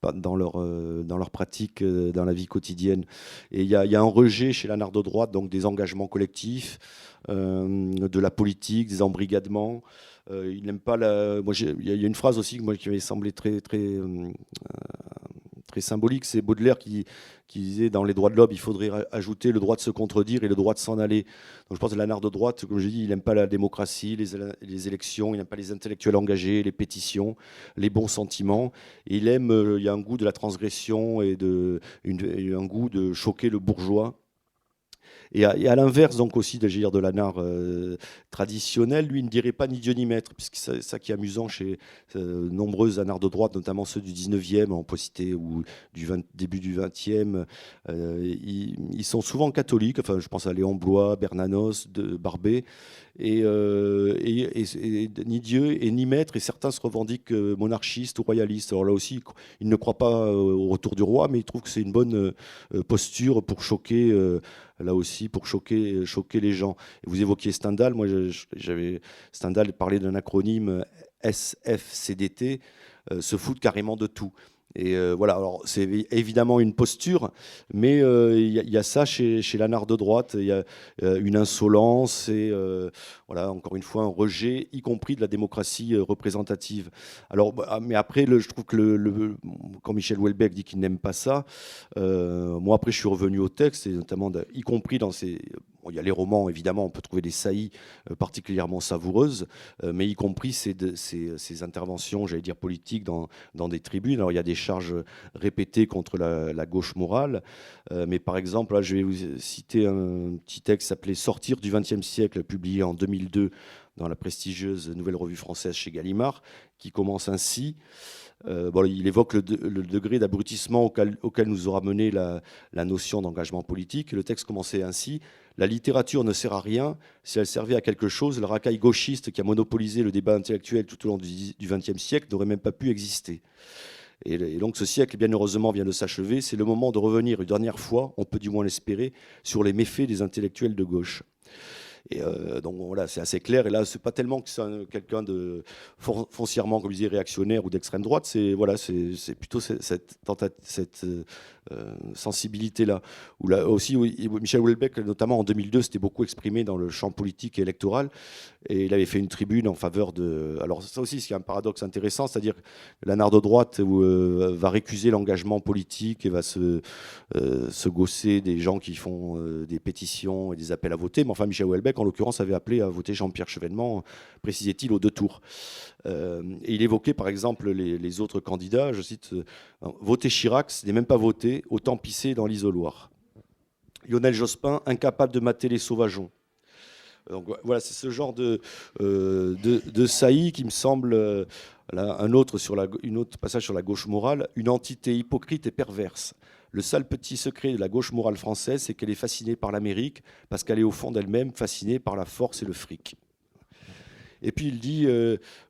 dans leur pratique, dans la vie quotidienne. Et il y a un rejet chez l'anard de droite, donc des engagements collectifs, de la politique, des embrigadements. Il n'aime pas il y a une phrase aussi qui m'avait semblé très symbolique, c'est Baudelaire qui disait dans les droits de l'homme, il faudrait ajouter le droit de se contredire et le droit de s'en aller. Donc je pense que l'anard de droite, comme je dis, il n'aime pas la démocratie, les élections, il n'aime pas les intellectuels engagés, les pétitions, les bons sentiments. Et il y a un goût de la transgression et un goût de choquer le bourgeois. Et à l'inverse, donc aussi de l'anard traditionnel, lui, il ne dirait pas ni Dieu ni maître, puisque c'est ça qui est amusant chez nombreux anards de droite, notamment ceux du 19e, on peut citer, ou début du 20e. Ils sont souvent catholiques, enfin, je pense à Léon Bloy, Bernanos, Barbet, et ni Dieu et ni maître, et certains se revendiquent monarchistes ou royalistes. Alors là aussi, ils ne croient pas au retour du roi, mais ils trouvent que c'est une bonne posture pour choquer, là aussi, pour choquer les gens. Et vous évoquiez Stendhal, moi Stendhal parlait d'un acronyme SFCDT, se foutre carrément de tout. Et voilà, alors c'est évidemment une posture, mais il y a ça chez l'anard de droite, il y a une insolence et voilà, encore une fois un rejet, y compris de la démocratie représentative. Alors, mais après, je trouve que quand Michel Houellebecq dit qu'il n'aime pas ça, moi après je suis revenu au texte, et notamment y compris dans ces... Bon, il y a les romans, évidemment, on peut trouver des saillies particulièrement savoureuses, mais y compris ces interventions, j'allais dire politiques, dans des tribunes. Alors il y a des charges répétées contre la gauche morale, mais par exemple, là, je vais vous citer un petit texte s'appelait Sortir du XXe siècle, publié en 2002 dans la prestigieuse Nouvelle Revue Française chez Gallimard, qui commence ainsi. Il évoque le degré d'abrutissement auquel nous aura mené la notion d'engagement politique. Le texte commençait ainsi: la littérature ne sert à rien. Si elle servait à quelque chose, le racaille gauchiste qui a monopolisé le débat intellectuel tout au long du XXe siècle n'aurait même pas pu exister. Et donc ce siècle, bien heureusement, vient de s'achever. C'est le moment de revenir une dernière fois, on peut du moins l'espérer, sur les méfaits des intellectuels de gauche. Et donc voilà, c'est assez clair. Et là, c'est pas tellement que c'est quelqu'un de foncièrement, comme je disais, réactionnaire ou d'extrême droite. C'est plutôt cette sensibilité-là. Où là aussi, Michel Houellebecq, notamment en 2002, s'était beaucoup exprimé dans le champ politique et électoral. Et il avait fait une tribune en faveur de... Alors ça aussi, c'est un paradoxe intéressant, c'est-à-dire que l'anard de droite va récuser l'engagement politique et va se gausser des gens qui font des pétitions et des appels à voter. Mais enfin, Michel Houellebecq, en l'occurrence, avait appelé à voter Jean-Pierre Chevènement, précisait-il, aux 2 tours. Et il évoquait, par exemple, les autres candidats. Je cite, voter Chirac, ce n'est même pas voter, autant pisser dans l'isoloir. Lionel Jospin, incapable de mater les sauvageons. Donc voilà, c'est ce genre de saillie qui me semble, un autre passage sur la gauche morale, une entité hypocrite et perverse. Le seul petit secret de la gauche morale française, c'est qu'elle est fascinée par l'Amérique, parce qu'elle est au fond d'elle-même fascinée par la force et le fric. Et puis il dit,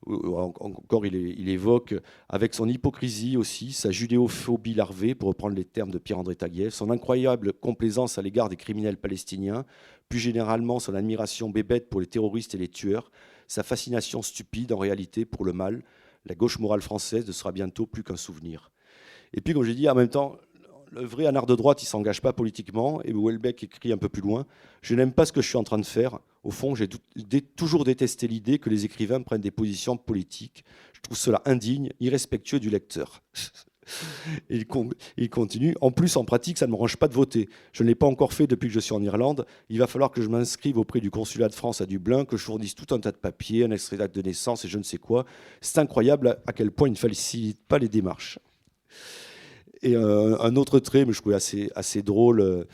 encore il évoque, avec son hypocrisie aussi, sa judéophobie larvée, pour reprendre les termes de Pierre-André Taguieff, son incroyable complaisance à l'égard des criminels palestiniens, plus généralement son admiration bébête pour les terroristes et les tueurs, sa fascination stupide en réalité pour le mal. La gauche morale française ne sera bientôt plus qu'un souvenir. Et puis, comme j'ai dit, en même temps, le vrai anard de droite, il ne s'engage pas politiquement. Et Houellebecq écrit un peu plus loin: je n'aime pas ce que je suis en train de faire. Au fond, j'ai toujours détesté l'idée que les écrivains prennent des positions politiques. Je trouve cela indigne, irrespectueux du lecteur. Il continue: en plus, en pratique, ça ne me range pas de voter. Je ne l'ai pas encore fait depuis que je suis en Irlande. Il va falloir que je m'inscrive auprès du consulat de France à Dublin, que je fournisse tout un tas de papiers, un extrait d'acte de naissance et je ne sais quoi. C'est incroyable à quel point il ne facilite pas les démarches. Et un autre trait, mais je trouvais assez drôle,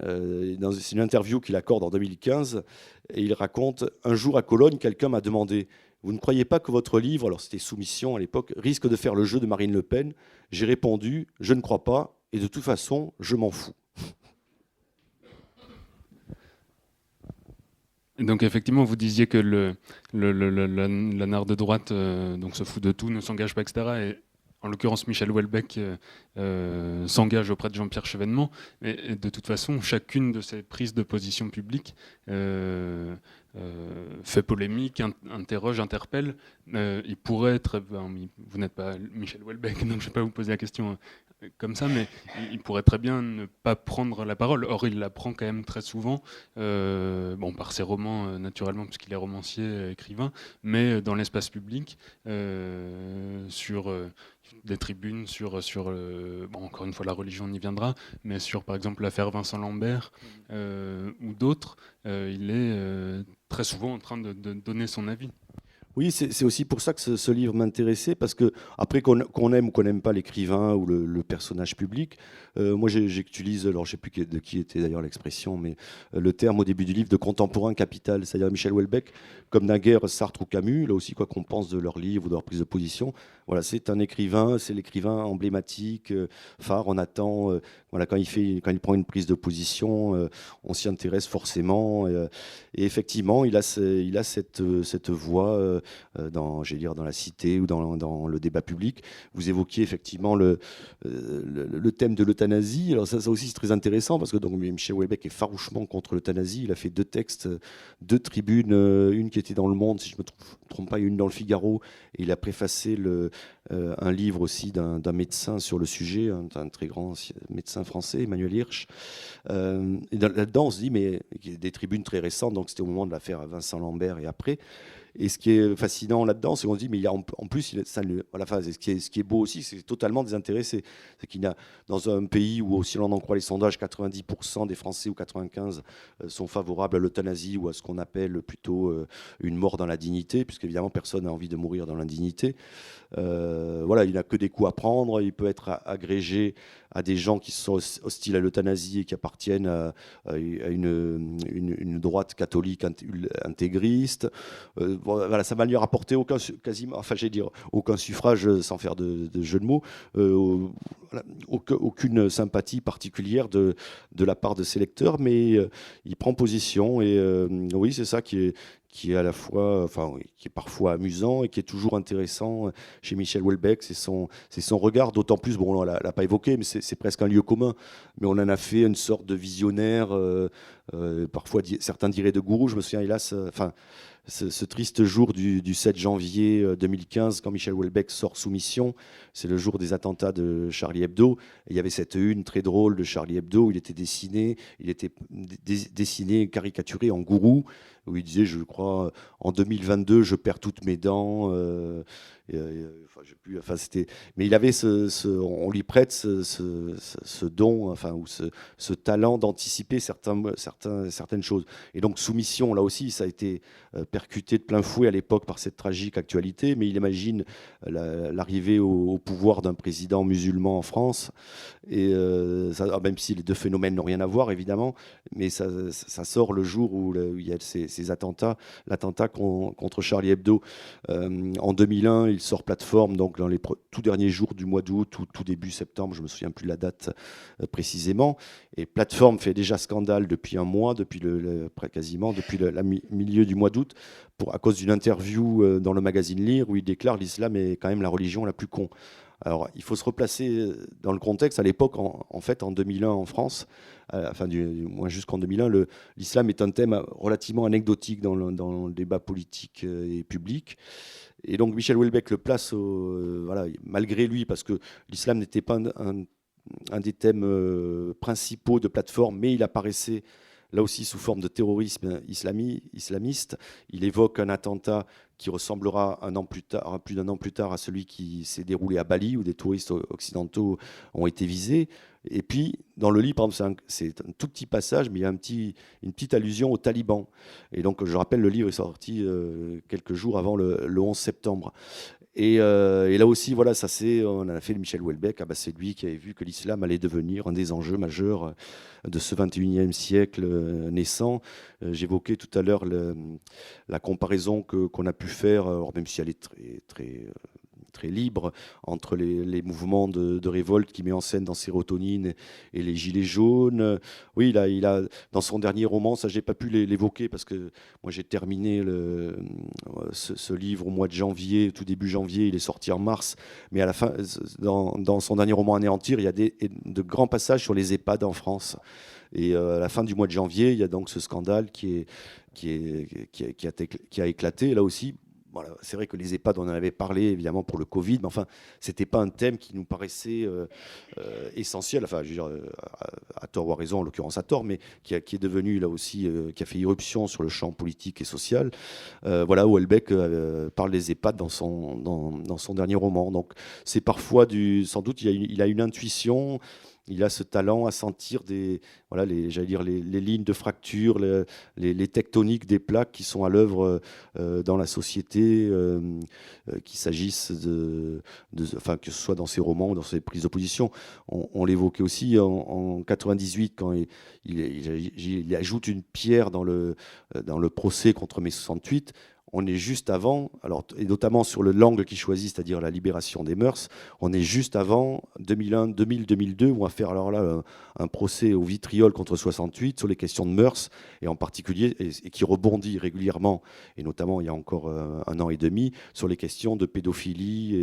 c'est une interview qu'il accorde en 2015, et il raconte: un jour à Cologne, quelqu'un m'a demandé: vous ne croyez pas que votre livre, alors c'était Soumission à l'époque, risque de faire le jeu de Marine Le Pen? J'ai répondu, je ne crois pas, et de toute façon, je m'en fous. Donc effectivement, vous disiez que l'anard de droite donc se fout de tout, ne s'engage pas, etc. Et en l'occurrence, Michel Houellebecq s'engage auprès de Jean-Pierre Chevènement. Mais de toute façon, chacune de ces prises de position publiques fait polémique, interroge, interpelle. Il pourrait être... vous n'êtes pas Michel Houellebecq, donc je ne vais pas vous poser la question comme ça, mais il pourrait très bien ne pas prendre la parole. Or, il la prend quand même très souvent, par ses romans, naturellement, puisqu'il est romancier, écrivain, mais dans l'espace public, sur des tribunes, encore une fois, la religion, on y viendra, mais sur, par exemple, l'affaire Vincent Lambert ou d'autres, il est très souvent en train de donner son avis. Oui, c'est aussi pour ça que ce livre m'intéressait, parce que après qu'on aime ou qu'on n'aime pas l'écrivain ou le personnage public, moi j'utilise, alors je ne sais plus de qui était d'ailleurs l'expression, mais le terme au début du livre de contemporain capital, c'est-à-dire Michel Houellebecq, comme naguère Sartre ou Camus, là aussi quoi qu'on pense de leurs livres ou de leur prise de position, voilà, c'est un écrivain, c'est l'écrivain emblématique, phare, on attend, voilà, quand il prend une prise de position, on s'y intéresse forcément, et effectivement il a cette voix dans la cité ou dans le débat public. Vous évoquiez effectivement le thème de l'euthanasie. Alors ça aussi c'est très intéressant parce que donc, Michel Houellebecq est farouchement contre l'euthanasie. Il a fait 2 textes, 2 tribunes, une qui était dans Le Monde, si je ne me trompe pas, et une dans Le Figaro. Et il a préfacé un livre aussi d'un médecin sur le sujet, un très grand médecin français, Emmanuel Hirsch. Et là-dedans, on se dit, mais il y a des tribunes très récentes, donc c'était au moment de l'affaire Vincent Lambert et après. Et ce qui est fascinant là-dedans, c'est qu'on se dit, mais il y a en plus, ce qui est beau aussi, c'est totalement désintéressé. C'est qu'il y a, dans un pays où, si l'on en croit les sondages, 90% des Français ou 95% sont favorables à l'euthanasie ou à ce qu'on appelle plutôt une mort dans la dignité, puisqu'évidemment, personne n'a envie de mourir dans l'indignité. Voilà, il n'a que des coups à prendre, il peut être agrégé à des gens qui sont hostiles à l'euthanasie et qui appartiennent à une droite catholique intégriste. Voilà, ça va lui rapporter aucun suffrage, sans faire de jeu de mots, aucune sympathie particulière de la part de ses lecteurs, mais il prend position et oui, c'est ça qui est à la fois, qui est parfois amusant et qui est toujours intéressant chez Michel Houellebecq, c'est son regard, d'autant plus, bon, on l'a pas évoqué, mais c'est presque un lieu commun, mais on en a fait une sorte de visionnaire, parfois certains diraient de gourou. Je me souviens, hélas, ce triste jour du 7 janvier 2015, quand Michel Houellebecq sort Soumission, c'est le jour des attentats de Charlie Hebdo. Et il y avait cette une très drôle de Charlie Hebdo, où il était dessiné, caricaturé en gourou, où il disait, je crois, en 2022, je perds toutes mes dents. Mais il avait on lui prête ce don, ou ce talent d'anticiper certaines choses. Et donc Soumission, là aussi, ça a été percuté de plein fouet à l'époque par cette tragique actualité, mais il imagine l'arrivée au pouvoir d'un président musulman en France, et même si les 2 phénomènes n'ont rien à voir évidemment, mais ça sort le jour où il y a ces attentats, l'attentat contre Charlie Hebdo. En 2001, il sort Plateforme, donc dans les tout derniers jours du mois d'août, tout début septembre, je ne me souviens plus de la date précisément, et Plateforme fait déjà scandale depuis un mois, quasiment depuis le milieu du mois d'août, à cause d'une interview dans le magazine Lire où il déclare l'islam est quand même la religion la plus con. Alors, il faut se replacer dans le contexte. À l'époque, en fait, en 2001, en France, du moins jusqu'en 2001, l'islam est un thème relativement anecdotique dans le débat politique et public. Et donc, Michel Houellebecq le place, malgré lui, parce que l'islam n'était pas un des thèmes principaux de Plateforme, mais il apparaissait là aussi sous forme de terrorisme islamiste. Il évoque un attentat qui ressemblera plus d'un an plus tard à celui qui s'est déroulé à Bali, où des touristes occidentaux ont été visés. Et puis, dans le livre, c'est un tout petit passage, mais il y a une petite allusion aux talibans. Et donc, je rappelle, le livre est sorti quelques jours avant le 11 septembre. Et là aussi, voilà, on a fait le Michel Houellebecq. C'est lui qui avait vu que l'islam allait devenir un des enjeux majeurs de ce 21e siècle naissant. J'évoquais tout à l'heure la comparaison qu'on a pu faire, même si elle est très libre, entre les mouvements de révolte qu'il met en scène dans Sérotonine et les Gilets jaunes. Oui, il a dans son dernier roman, ça j'ai pas pu l'évoquer parce que moi j'ai terminé ce livre au mois de janvier, tout début janvier, il est sorti en mars, mais à la fin, dans son dernier roman Anéantir, il y a de grands passages sur les EHPAD en France. Et à la fin du mois de janvier, il y a donc ce scandale qui a éclaté. Là aussi, voilà, c'est vrai que les EHPAD, on en avait parlé évidemment pour le Covid, mais enfin, c'était pas un thème qui nous paraissait essentiel. Enfin, je veux dire, à tort ou à raison, en l'occurrence à tort, mais qui est devenu là aussi, qui a fait irruption sur le champ politique et social. Voilà, Houellebecq parle des EHPAD dans son dernier roman. Donc, c'est parfois sans doute, il a une intuition. Il a ce talent à sentir j'allais dire les lignes de fracture, les tectoniques des plaques qui sont à l'œuvre dans la société, qu'il s'agisse enfin, que ce soit dans ses romans ou dans ses prises de position. On l'évoquait aussi en 98 quand il ajoute une pierre dans le procès contre mai 68. On est juste avant, et notamment sur l'angle qu'il choisit, c'est-à-dire la libération des mœurs, on est juste avant 2001, 2000, 2002, où on va faire alors là un procès au vitriol contre 68 sur les questions de mœurs, et en particulier, et qui rebondit régulièrement, et notamment il y a encore un an et demi, sur les questions de pédophilie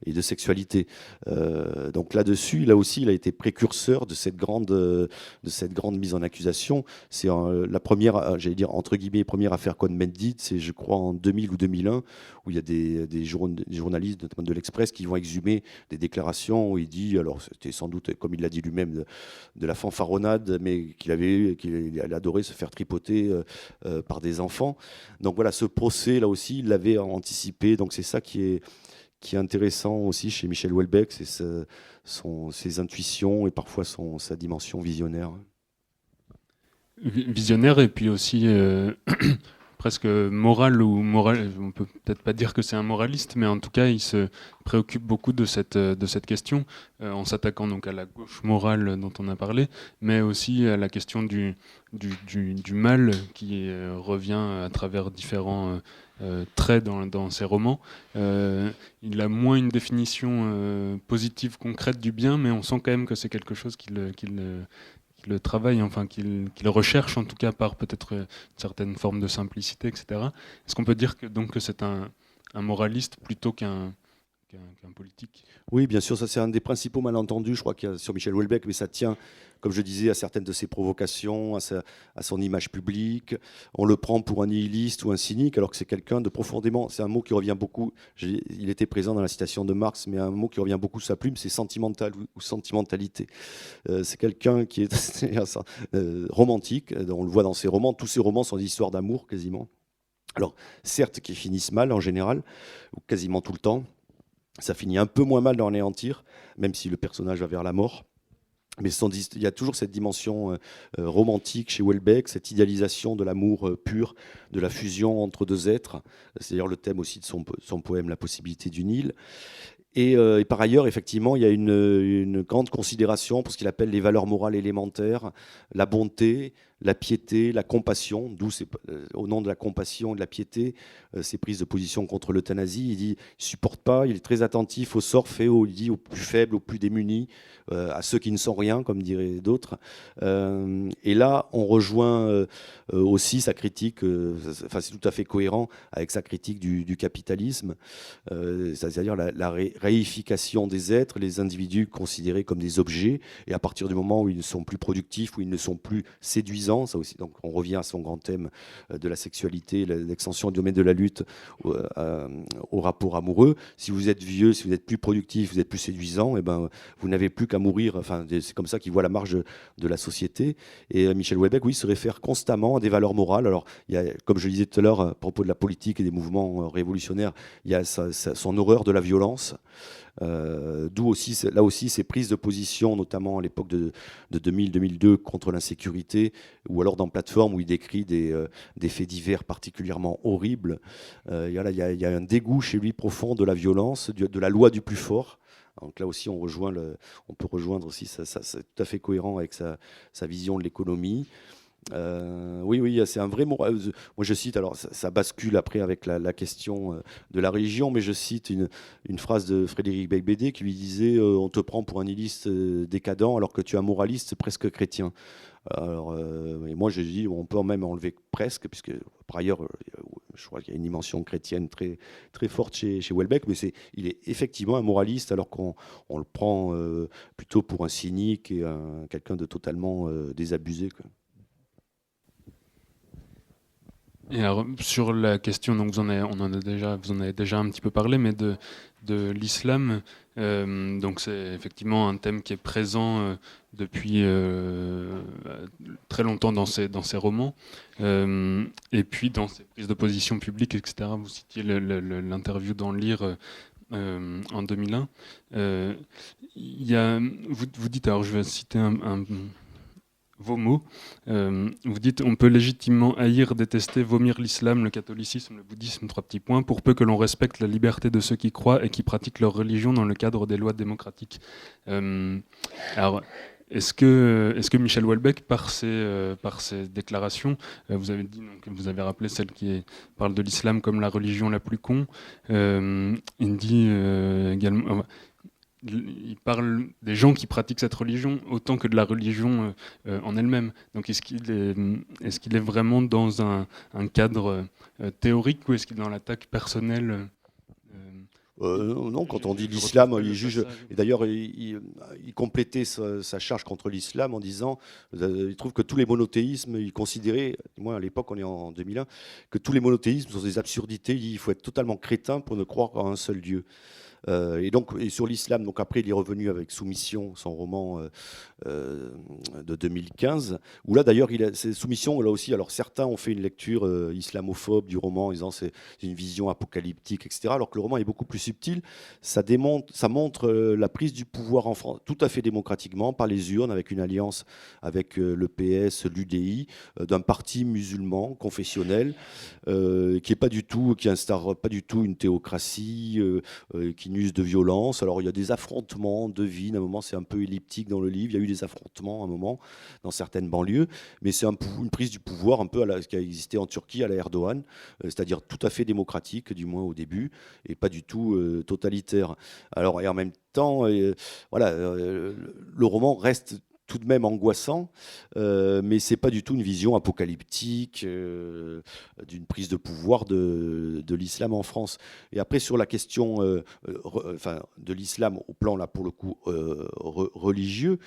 et de sexualité. Donc là-dessus, là aussi, il a été précurseur de cette grande mise en accusation. C'est la première, j'allais dire, entre guillemets, première affaire Cohn-Bendit, c'est, je crois, en 2000 ou 2001, où il y a des journalistes, notamment de l'Express, qui vont exhumer des déclarations où il dit, alors c'était sans doute, comme il l'a dit lui-même, de la fanfaronnade, mais qu'il adorait se faire tripoter par des enfants. Donc voilà, ce procès, là aussi, il l'avait anticipé. Donc c'est ça qui est intéressant aussi chez Michel Houellebecq, c'est ses intuitions et parfois sa dimension visionnaire. Visionnaire, et puis aussi presque moral, on peut peut-être pas dire que c'est un moraliste, mais en tout cas il se préoccupe beaucoup de cette question, en s'attaquant donc à la gauche morale dont on a parlé, mais aussi à la question du mal qui revient à travers différents traits dans ses romans. Il a moins une définition positive, concrète du bien, mais on sent quand même que c'est quelque chose qu'il le travaille, enfin qu'il recherche en tout cas par peut-être une certaine forme de simplicité, etc. Est-ce qu'on peut dire que c'est un moraliste plutôt qu'un politique ? Oui, bien sûr, ça c'est un des principaux malentendus, je crois, qu'il y a sur Michel Houellebecq, mais ça tient, comme je disais, à certaines de ses provocations, à son image publique. On le prend pour un nihiliste ou un cynique, alors que c'est quelqu'un de profondément... C'est un mot qui revient beaucoup, il était présent dans la citation de Marx, mais un mot qui revient beaucoup sur sa plume, c'est sentimental ou sentimentalité. C'est quelqu'un qui est romantique, on le voit dans ses romans, tous ses romans sont des histoires d'amour, quasiment. Alors, certes, qui finissent mal en général, ou quasiment tout le temps. Ça finit un peu moins mal dans Anéantir, même si le personnage va vers la mort. Mais il y a toujours cette dimension romantique chez Houellebecq, cette idéalisation de l'amour pur, de la fusion entre deux êtres. C'est d'ailleurs le thème aussi de son poème La possibilité d'une île. Et par ailleurs, effectivement, il y a une grande considération pour ce qu'il appelle les valeurs morales élémentaires, la bonté, la piété, la compassion, d'où au nom de la compassion et de la piété, ses prises de position contre l'euthanasie. Il dit, il supporte pas, il est très attentif au sort fait aux plus faibles, aux plus démunis, à ceux qui ne sont rien, comme diraient d'autres. Et là, on rejoint aussi sa critique, c'est tout à fait cohérent avec sa critique du capitalisme, c'est-à-dire la réification des êtres, les individus considérés comme des objets, et à partir du moment où ils ne sont plus productifs, où ils ne sont plus séduisants, ça aussi. Donc on revient à son grand thème de la sexualité, l'extension du domaine de la lutte au rapport amoureux. Si vous êtes vieux, si vous êtes plus productif, vous êtes plus séduisant, et ben vous n'avez plus qu'à mourir. Enfin, c'est comme ça qu'il voit la marge de la société. Et Michel Houellebecq, oui, se réfère constamment à des valeurs morales. Alors, il y a, comme je le disais tout à l'heure, à propos de la politique et des mouvements révolutionnaires, il y a son horreur de la violence. D'où aussi, là aussi, ces prises de position, notamment à l'époque de 2000-2002 contre l'insécurité, ou alors dans Plateforme où il décrit des faits divers particulièrement horribles. Il y a un dégoût chez lui profond de la violence, de la loi du plus fort. Donc là aussi, on peut rejoindre aussi, c'est tout à fait cohérent avec sa vision de l'économie. Oui, c'est un vrai moral. Moi, je cite, alors ça bascule après avec la question de la religion, mais je cite une phrase de Frédéric Beigbeder qui lui disait on te prend pour un nihiliste décadent alors que tu es un moraliste presque chrétien. Alors, et moi, je dis on peut même enlever presque, puisque par ailleurs, je crois qu'il y a une dimension chrétienne très, très forte chez Houellebecq, mais il est effectivement un moraliste alors qu'on le prend plutôt pour un cynique et quelqu'un de totalement désabusé, quoi. Et alors, sur la question, donc vous en avez déjà un petit peu parlé, mais de l'islam, donc c'est effectivement un thème qui est présent depuis très longtemps dans ces romans, et puis dans ses prises de position publiques, etc. Vous citiez l'interview dans Lire en 2001. Vous dites, alors je vais citer vos mots. Vous dites on peut légitimement haïr, détester, vomir l'islam, le catholicisme, le bouddhisme, 3 petits points, pour peu que l'on respecte la liberté de ceux qui croient et qui pratiquent leur religion dans le cadre des lois démocratiques. Alors, est-ce que Michel Houellebecq, par ses déclarations, vous avez dit, donc, vous avez rappelé celle qui parle de l'islam comme la religion la plus con, il dit également. Il parle des gens qui pratiquent cette religion autant que de la religion en elle-même. Donc est-ce qu'il est vraiment dans un cadre théorique ou est-ce qu'il est dans l'attaque personnelle Non, quand on dit l'islam, il juge. Et d'ailleurs, il complétait sa charge contre l'islam en disant il trouve que tous les monothéismes, il considérait, moi à l'époque, on est en 2001, que tous les monothéismes sont des absurdités. Il faut être totalement crétin pour ne croire en un seul Dieu. Et sur l'islam, donc après, il est revenu avec Soumission, son roman de 2015, où là d'ailleurs, c'est Soumission, là aussi, alors certains ont fait une lecture islamophobe du roman en disant c'est une vision apocalyptique, etc. Alors que le roman est beaucoup plus subtil. Ça montre la prise du pouvoir en France, tout à fait démocratiquement, par les urnes, avec une alliance avec le PS, l'UDI, d'un parti musulman, confessionnel, qui instaure pas du tout une théocratie, qui n'use de violence. Alors il y a des affrontements, devine, à un moment c'est un peu elliptique dans le livre, il y a eu des affrontements à un moment dans certaines banlieues, mais c'est une prise du pouvoir un peu ce qui a existé en Turquie à la Erdogan, c'est-à-dire tout à fait démocratique, du moins au début, et pas du tout totalitaire. Alors, et en même temps, le roman reste tout de même angoissant, mais c'est pas du tout une vision apocalyptique d'une prise de pouvoir de l'islam en France. Et après, sur la question de l'islam au plan, là, pour le coup, religieux,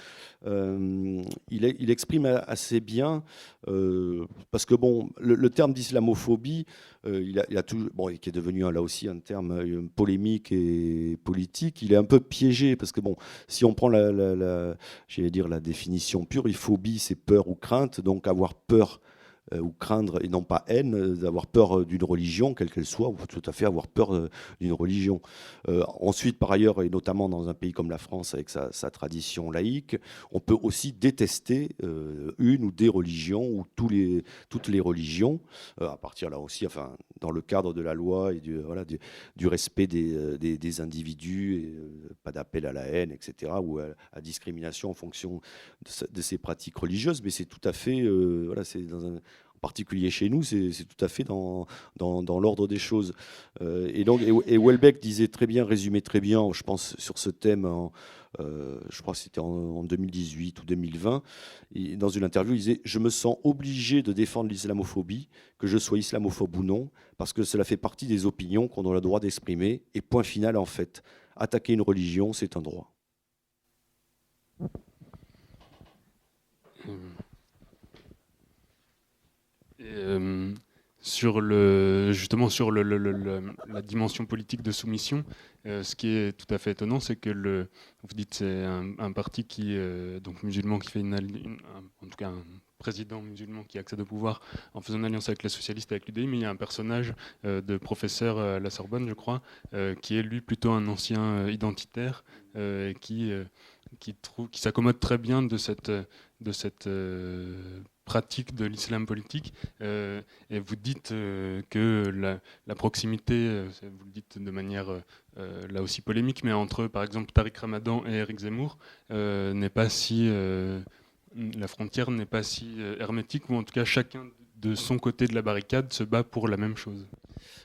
il exprime assez bien, parce que bon, le terme d'islamophobie, il a tout, bon, qui est devenu là aussi un terme polémique et politique, il est un peu piégé, parce que bon, si on prend j'allais dire la définition pure, phobie, c'est peur ou crainte, donc avoir peur ou craindre, et non pas haine, d'avoir peur d'une religion, quelle qu'elle soit, ou tout à fait avoir peur d'une religion. Ensuite, par ailleurs, et notamment dans un pays comme la France, avec sa tradition laïque, on peut aussi détester une ou des religions, ou toutes les religions, à partir là aussi, enfin, dans le cadre de la loi et du respect des individus, et pas d'appel à la haine, etc., ou à discrimination en fonction de ces pratiques religieuses, mais c'est tout à fait, c'est en particulier chez nous, c'est tout à fait dans l'ordre des choses. Et Houellebecq disait très bien, résumait très bien, je pense, sur ce thème, je crois que c'était en 2018 ou 2020, dans une interview, il disait « Je me sens obligé de défendre l'islamophobie, que je sois islamophobe ou non, parce que cela fait partie des opinions qu'on a le droit d'exprimer, et point final en fait. Attaquer une religion, c'est un droit. » Et justement sur la dimension politique de soumission. Ce qui est tout à fait étonnant, c'est que vous dites c'est un parti qui donc musulman qui fait en tout cas un président musulman qui accède au pouvoir en faisant une alliance avec les socialistes, avec l'UDI, mais il y a un personnage de professeur à la Sorbonne, je crois, qui est lui plutôt un ancien identitaire, qui s'accommode très bien de cette pratique de l'islam politique. Et vous dites que la proximité, vous le dites de manière là aussi polémique, mais entre par exemple Tariq Ramadan et Éric Zemmour, n'est pas si la frontière n'est pas si hermétique, ou en tout cas chacun de son côté de la barricade se bat pour la même chose.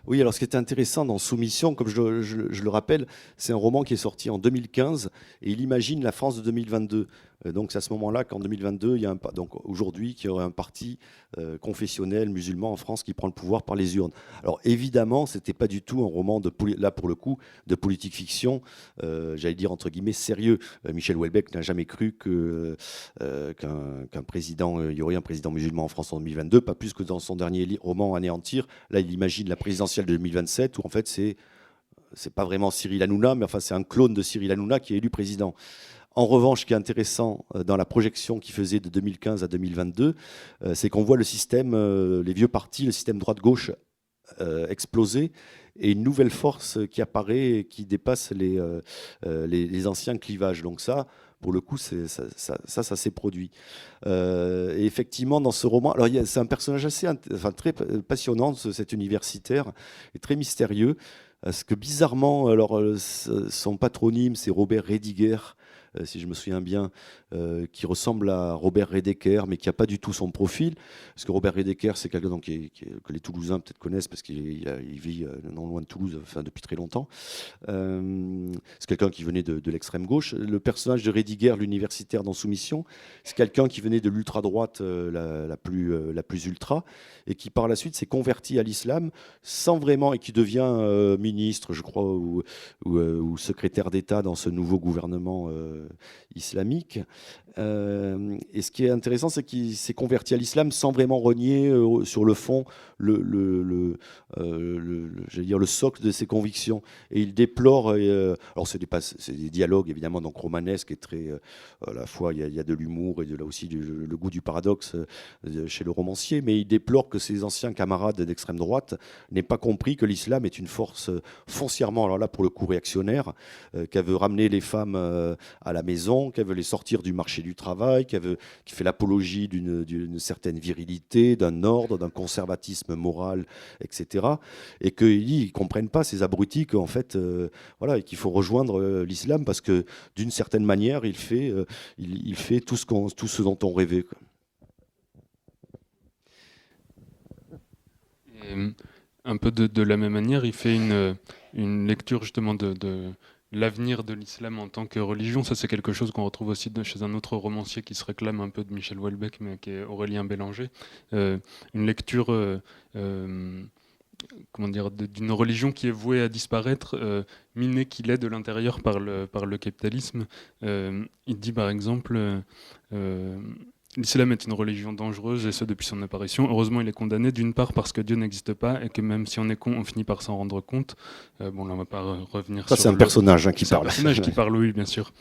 Oui, alors ce qui était intéressant dans Soumission, comme je le rappelle, c'est un roman qui est sorti en 2015 et il imagine la France de 2022. Donc c'est à ce moment-là qu'en 2022, donc aujourd'hui, qu'il y aurait un parti confessionnel musulman en France qui prend le pouvoir par les urnes. Alors évidemment, c'était pas du tout un roman là pour le coup de politique fiction, j'allais dire entre guillemets sérieux. Michel Houellebecq n'a jamais cru qu'un président, il y aurait un président musulman en France en 2022, pas plus que dans son dernier roman Anéantir. Là, il imagine la présidentielle de 2027 où en fait c'est pas vraiment Cyril Hanouna, mais enfin c'est un clone de Cyril Hanouna qui est élu président. En revanche, ce qui est intéressant dans la projection qu'il faisait de 2015 à 2022, c'est qu'on voit le système, les vieux partis, le système droite-gauche exploser, et une nouvelle force qui apparaît et qui dépasse les anciens clivages. Donc ça, pour le coup, ça s'est produit. Et effectivement, dans ce roman, alors c'est un personnage très passionnant, cet universitaire, et très mystérieux, parce que bizarrement, alors son patronyme, c'est Robert Rediger, si je me souviens bien, qui ressemble à Robert Redeker, mais qui n'a pas du tout son profil. Parce que Robert Redeker, c'est quelqu'un que les Toulousains peut-être connaissent, parce qu'il vit non loin de Toulouse depuis très longtemps. C'est quelqu'un qui venait de l'extrême gauche. Le personnage de Rediger, l'universitaire dans Soumission, c'est quelqu'un qui venait de l'ultra-droite la plus ultra, et qui par la suite s'est converti à l'islam sans vraiment, et qui devient ministre, je crois, ou secrétaire d'État dans ce nouveau gouvernement islamique. Et ce qui est intéressant, c'est qu'il s'est converti à l'islam sans vraiment renier sur le fond j'allais dire le socle de ses convictions. Et il déplore, alors c'est des dialogues évidemment donc romanesques et très à la fois il y a de l'humour et là aussi le goût du paradoxe chez le romancier, mais il déplore que ses anciens camarades d'extrême droite n'aient pas compris que l'islam est une force foncièrement, alors là pour le coup réactionnaire, qu'elle veut ramener les femmes à la maison, qu'elle veut les sortir du marché du travail, qui fait l'apologie d'une certaine virilité, d'un ordre, d'un conservatisme moral, etc. Et qu'ils ne comprennent pas, ces abrutis, qu'en fait, et qu'il faut rejoindre l'islam parce que d'une certaine manière, il fait tout ce dont on rêvait, quoi. Et un peu de la même manière, il fait une lecture justement de l'avenir de l'islam en tant que religion. Ça, c'est quelque chose qu'on retrouve aussi chez un autre romancier qui se réclame un peu de Michel Houellebecq, mais qui est Aurélien Bélanger. Une lecture d'une religion qui est vouée à disparaître, minée qu'il est de l'intérieur par le capitalisme. Il dit par exemple l'islam est une religion dangereuse, et ce depuis son apparition. Heureusement, il est condamné, d'une part parce que Dieu n'existe pas, et que même si on est con, on finit par s'en rendre compte. Bon, là, on ne va pas revenir ça, sur... c'est un personnage qui parle. C'est un personnage qui parle, oui, bien sûr.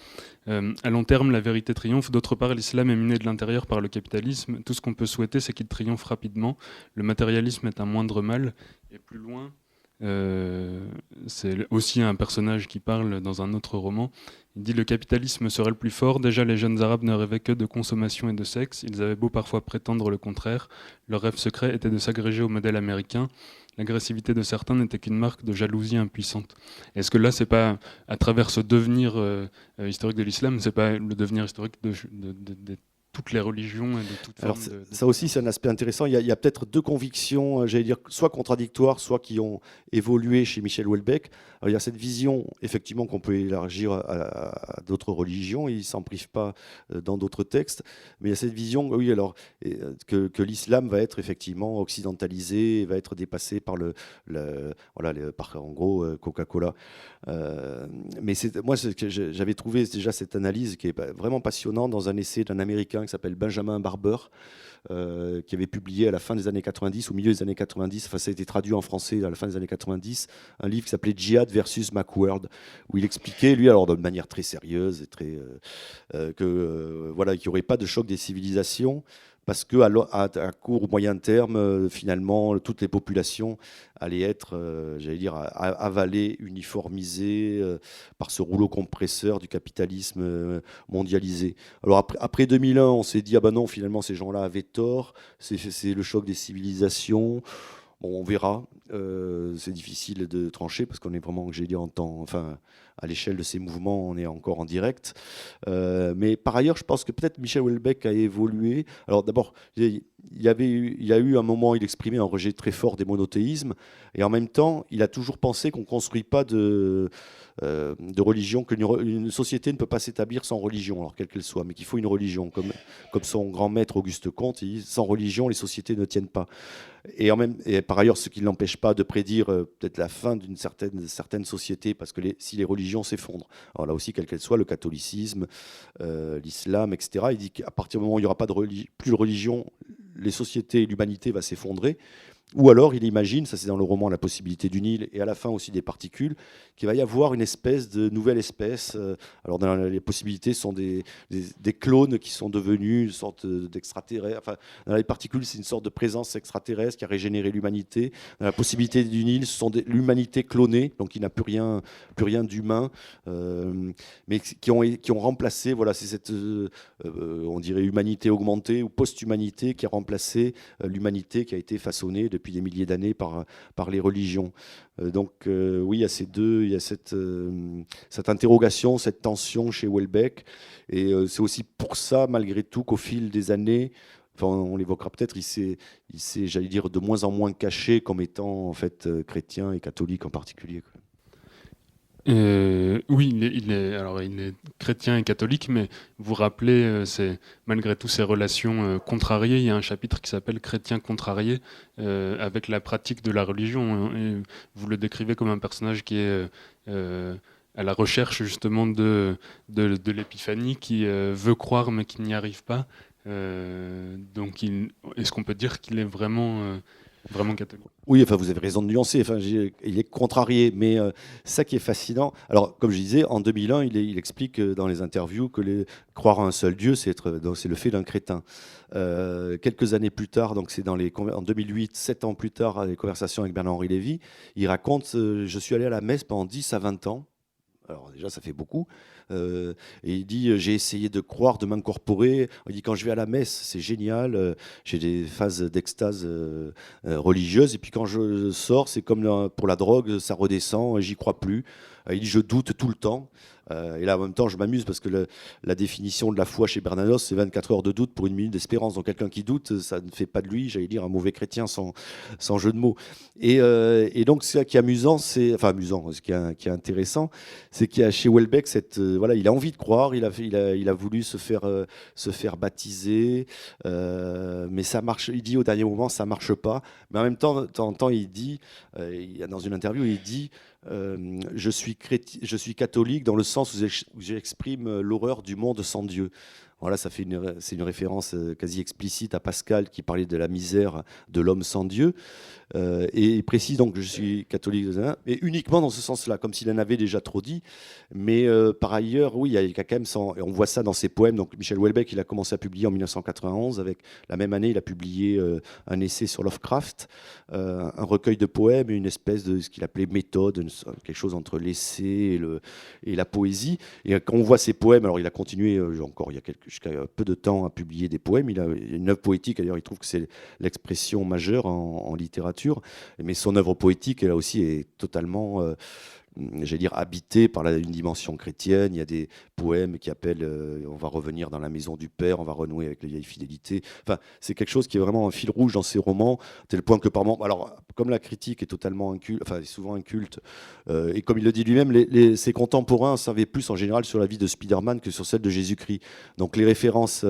À long terme, la vérité triomphe. D'autre part, l'islam est miné de l'intérieur par le capitalisme. Tout ce qu'on peut souhaiter, c'est qu'il triomphe rapidement. Le matérialisme est un moindre mal. Et plus loin, c'est aussi un personnage qui parle dans un autre roman. Il dit: le capitalisme serait le plus fort. Déjà, les jeunes arabes ne rêvaient que de consommation et de sexe. Ils avaient beau parfois prétendre le contraire. Leur rêve secret était de s'agréger au modèle américain. L'agressivité de certains n'était qu'une marque de jalousie impuissante. Est-ce que là, c'est pas à travers ce devenir historique de l'islam, c'est pas le devenir historique de toutes les religions et de toutes formes ça aussi, c'est un aspect intéressant. Il y a peut-être deux convictions, j'allais dire, soit contradictoires, soit qui ont évolué chez Michel Houellebecq. Alors, il y a cette vision, effectivement, qu'on peut élargir à d'autres religions. Il ne s'en prive pas dans d'autres textes. Mais il y a cette vision, oui, alors, que l'islam va être effectivement occidentalisé, va être dépassé par en gros, Coca-Cola. Mais moi, j'avais trouvé déjà cette analyse qui est vraiment passionnante dans un essai d'un Américain qui s'appelle Benjamin Barber, qui avait publié à la fin des années 90, au milieu des années 90, enfin ça a été traduit en français à la fin des années 90, un livre qui s'appelait Djihad versus Macworld, où il expliquait, lui, alors de manière très sérieuse et très voilà, qu'il n'y aurait pas de choc des civilisations, parce qu'à court ou moyen terme, finalement, toutes les populations allaient être, j'allais dire, avalées, uniformisées par ce rouleau compresseur du capitalisme mondialisé. Alors après 2001, on s'est dit, ah ben non, finalement, ces gens-là avaient tort, c'est le choc des civilisations. Bon, on verra. C'est difficile de trancher parce qu'on est vraiment, j'allais dire, enfin, à l'échelle de ces mouvements, on est encore en direct. Mais par ailleurs, je pense que peut-être Michel Houellebecq a évolué. Alors d'abord, il y a eu un moment, il exprimait un rejet très fort des monothéismes, et en même temps, il a toujours pensé qu'on ne construit pas de religion, qu'une société ne peut pas s'établir sans religion, alors quelle qu'elle soit, mais qu'il faut une religion. Comme son grand maître Auguste Comte, il dit, sans religion, les sociétés ne tiennent pas. Et par ailleurs, ce qui ne l'empêche pas de prédire peut-être la fin d'une certaine société, parce que si les religions s'effondrent, alors là aussi, quelle qu'elle soit, le catholicisme, l'islam, etc., il dit qu'à partir du moment où il n'y aura pas plus de religion, les sociétés et l'humanité va s'effondrer. Ou alors, il imagine, ça c'est dans le roman La possibilité du Nil, et à la fin aussi des particules, qu'il va y avoir une espèce de nouvelle espèce. Alors, dans les possibilités, ce sont des clones qui sont devenus une sorte d'extraterrestres. Enfin, dans les particules, c'est une sorte de présence extraterrestre qui a régénéré l'humanité. Dans la possibilité du Nil, ce sont l'humanité clonée, donc il n'a plus rien d'humain, mais qui ont remplacé, voilà, c'est cette, on dirait, humanité augmentée ou post-humanité qui a remplacé l'humanité qui a été façonnée depuis des milliers d'années par les religions. Donc oui, il y a cette interrogation, cette tension chez Houellebecq, et c'est aussi pour ça, malgré tout, qu'au fil des années, enfin, on l'évoquera peut-être, il s'est, j'allais dire, de moins en moins caché comme étant en fait chrétien et catholique en particulier, quoi. Oui, il est chrétien et catholique, mais vous rappelez, c'est malgré tout ces relations contrariées. Il y a un chapitre qui s'appelle Chrétien contrarié, avec la pratique de la religion. Et vous le décrivez comme un personnage qui est à la recherche justement de l'épiphanie, qui veut croire mais qui n'y arrive pas. Donc, est-ce qu'on peut dire qu'il est vraiment catholique? Oui, enfin, vous avez raison de nuancer. Enfin, il est contrarié, mais ça qui est fascinant. Alors, comme je disais, en 2001, il explique dans les interviews que croire à un seul Dieu, c'est le fait d'un crétin. Quelques années plus tard, donc c'est en 2008, 7 ans plus tard, à les conversations avec Bernard-Henri Lévy, il raconte je suis allé à la messe pendant 10 à 20 ans. Alors déjà, ça fait beaucoup. Et il dit, j'ai essayé de croire, de m'incorporer. Il dit, quand je vais à la messe, c'est génial. J'ai des phases d'extase religieuse. Et puis quand je sors, c'est comme pour la drogue, ça redescend, j'y crois plus. Il dit, je doute tout le temps. Et là, en même temps, je m'amuse parce que la définition de la foi chez Bernanos, c'est 24 heures de doute pour 1 minute d'espérance. Donc quelqu'un qui doute, ça ne fait pas de lui, j'allais dire, un mauvais chrétien sans jeu de mots. Et donc, ce qui est amusant, ce qui est intéressant, c'est qu'il y a chez Houellebecq voilà, il a envie de croire, il a voulu se faire baptiser, mais ça marche. Il dit au dernier moment, ça marche pas. Mais en même temps, de temps en temps, il dit, dans une interview, il dit. Je suis catholique dans le sens où j'exprime l'horreur du monde sans Dieu. Voilà, c'est une référence quasi explicite à Pascal qui parlait de la misère de l'homme sans Dieu. Et il précise donc que je suis catholique, mais uniquement dans ce sens-là, comme s'il en avait déjà trop dit. Mais par ailleurs, oui, il y a quand même, et on voit ça dans ses poèmes. Donc Michel Houellebecq, il a commencé à publier en 1991. La même année, il a publié un essai sur Lovecraft, un recueil de poèmes et une espèce de ce qu'il appelait méthode, quelque chose entre l'essai et la poésie. Et quand on voit ses poèmes, alors il a continué encore il y a jusqu'à peu de temps à publier des poèmes. Il a une œuvre poétique, d'ailleurs, il trouve que c'est l'expression majeure en littérature. Mais son œuvre poétique, elle aussi, est totalement, j'allais dire, habitée par une dimension chrétienne. Il y a des poèmes qui appellent on va revenir dans la maison du Père, on va renouer avec les vieilles fidélités. Enfin, c'est quelque chose qui est vraiment un fil rouge dans ses romans, tel point que par moment. Alors, comme la critique est totalement inculte, enfin, souvent inculte, et comme il le dit lui-même, ses contemporains savaient plus en général sur la vie de Spider-Man que sur celle de Jésus-Christ. Donc, les références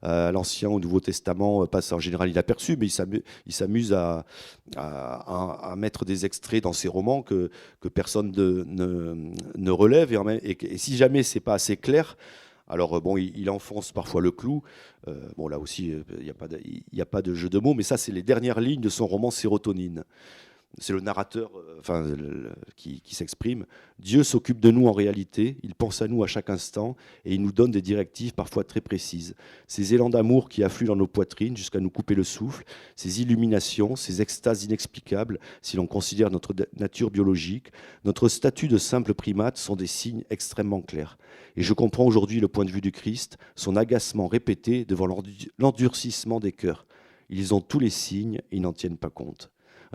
à l'Ancien, au Nouveau Testament passent en général inaperçues, mais il s'amuse à mettre des extraits dans ses romans que personne ne relève. Et si jamais c'est pas assez clair, Alors bon, il enfonce parfois le clou. Bon, là aussi, il n'y a pas de jeu de mots, mais ça, c'est les dernières lignes de son roman Sérotonine. C'est le narrateur qui s'exprime. Dieu s'occupe de nous en réalité, il pense à nous à chaque instant et il nous donne des directives parfois très précises. Ces élans d'amour qui affluent dans nos poitrines jusqu'à nous couper le souffle, ces illuminations, ces extases inexplicables, si l'on considère notre nature biologique, notre statut de simple primate sont des signes extrêmement clairs. Et je comprends aujourd'hui le point de vue du Christ, son agacement répété devant l'endurcissement des cœurs. Ils ont tous les signes, ils n'en tiennent pas compte.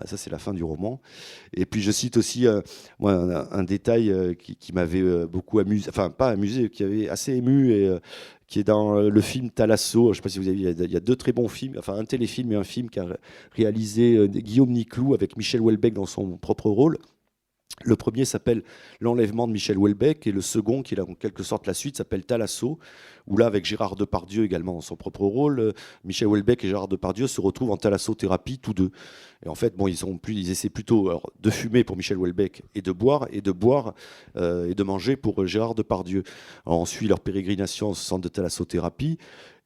Ça, c'est la fin du roman. Et puis, je cite aussi moi, un détail qui m'avait beaucoup amusé, enfin, pas amusé, qui avait assez ému, et qui est dans le film Thalasso. Je ne sais pas si vous avez vu, il y a deux très bons films, enfin, un téléfilm et un film qu'a réalisé Guillaume Niclou avec Michel Houellebecq dans son propre rôle. Le premier s'appelle L'enlèvement de Michel Houellebecq et le second, qui est en quelque sorte la suite, s'appelle Thalasso, où là, avec Gérard Depardieu également dans son propre rôle, Michel Houellebecq et Gérard Depardieu se retrouvent en thalassothérapie tous deux. Et en fait, bon, ils essaient plutôt de fumer pour Michel Houellebecq et de boire et de manger pour Gérard Depardieu. Alors, on suit leur pérégrination au centre de thalassothérapie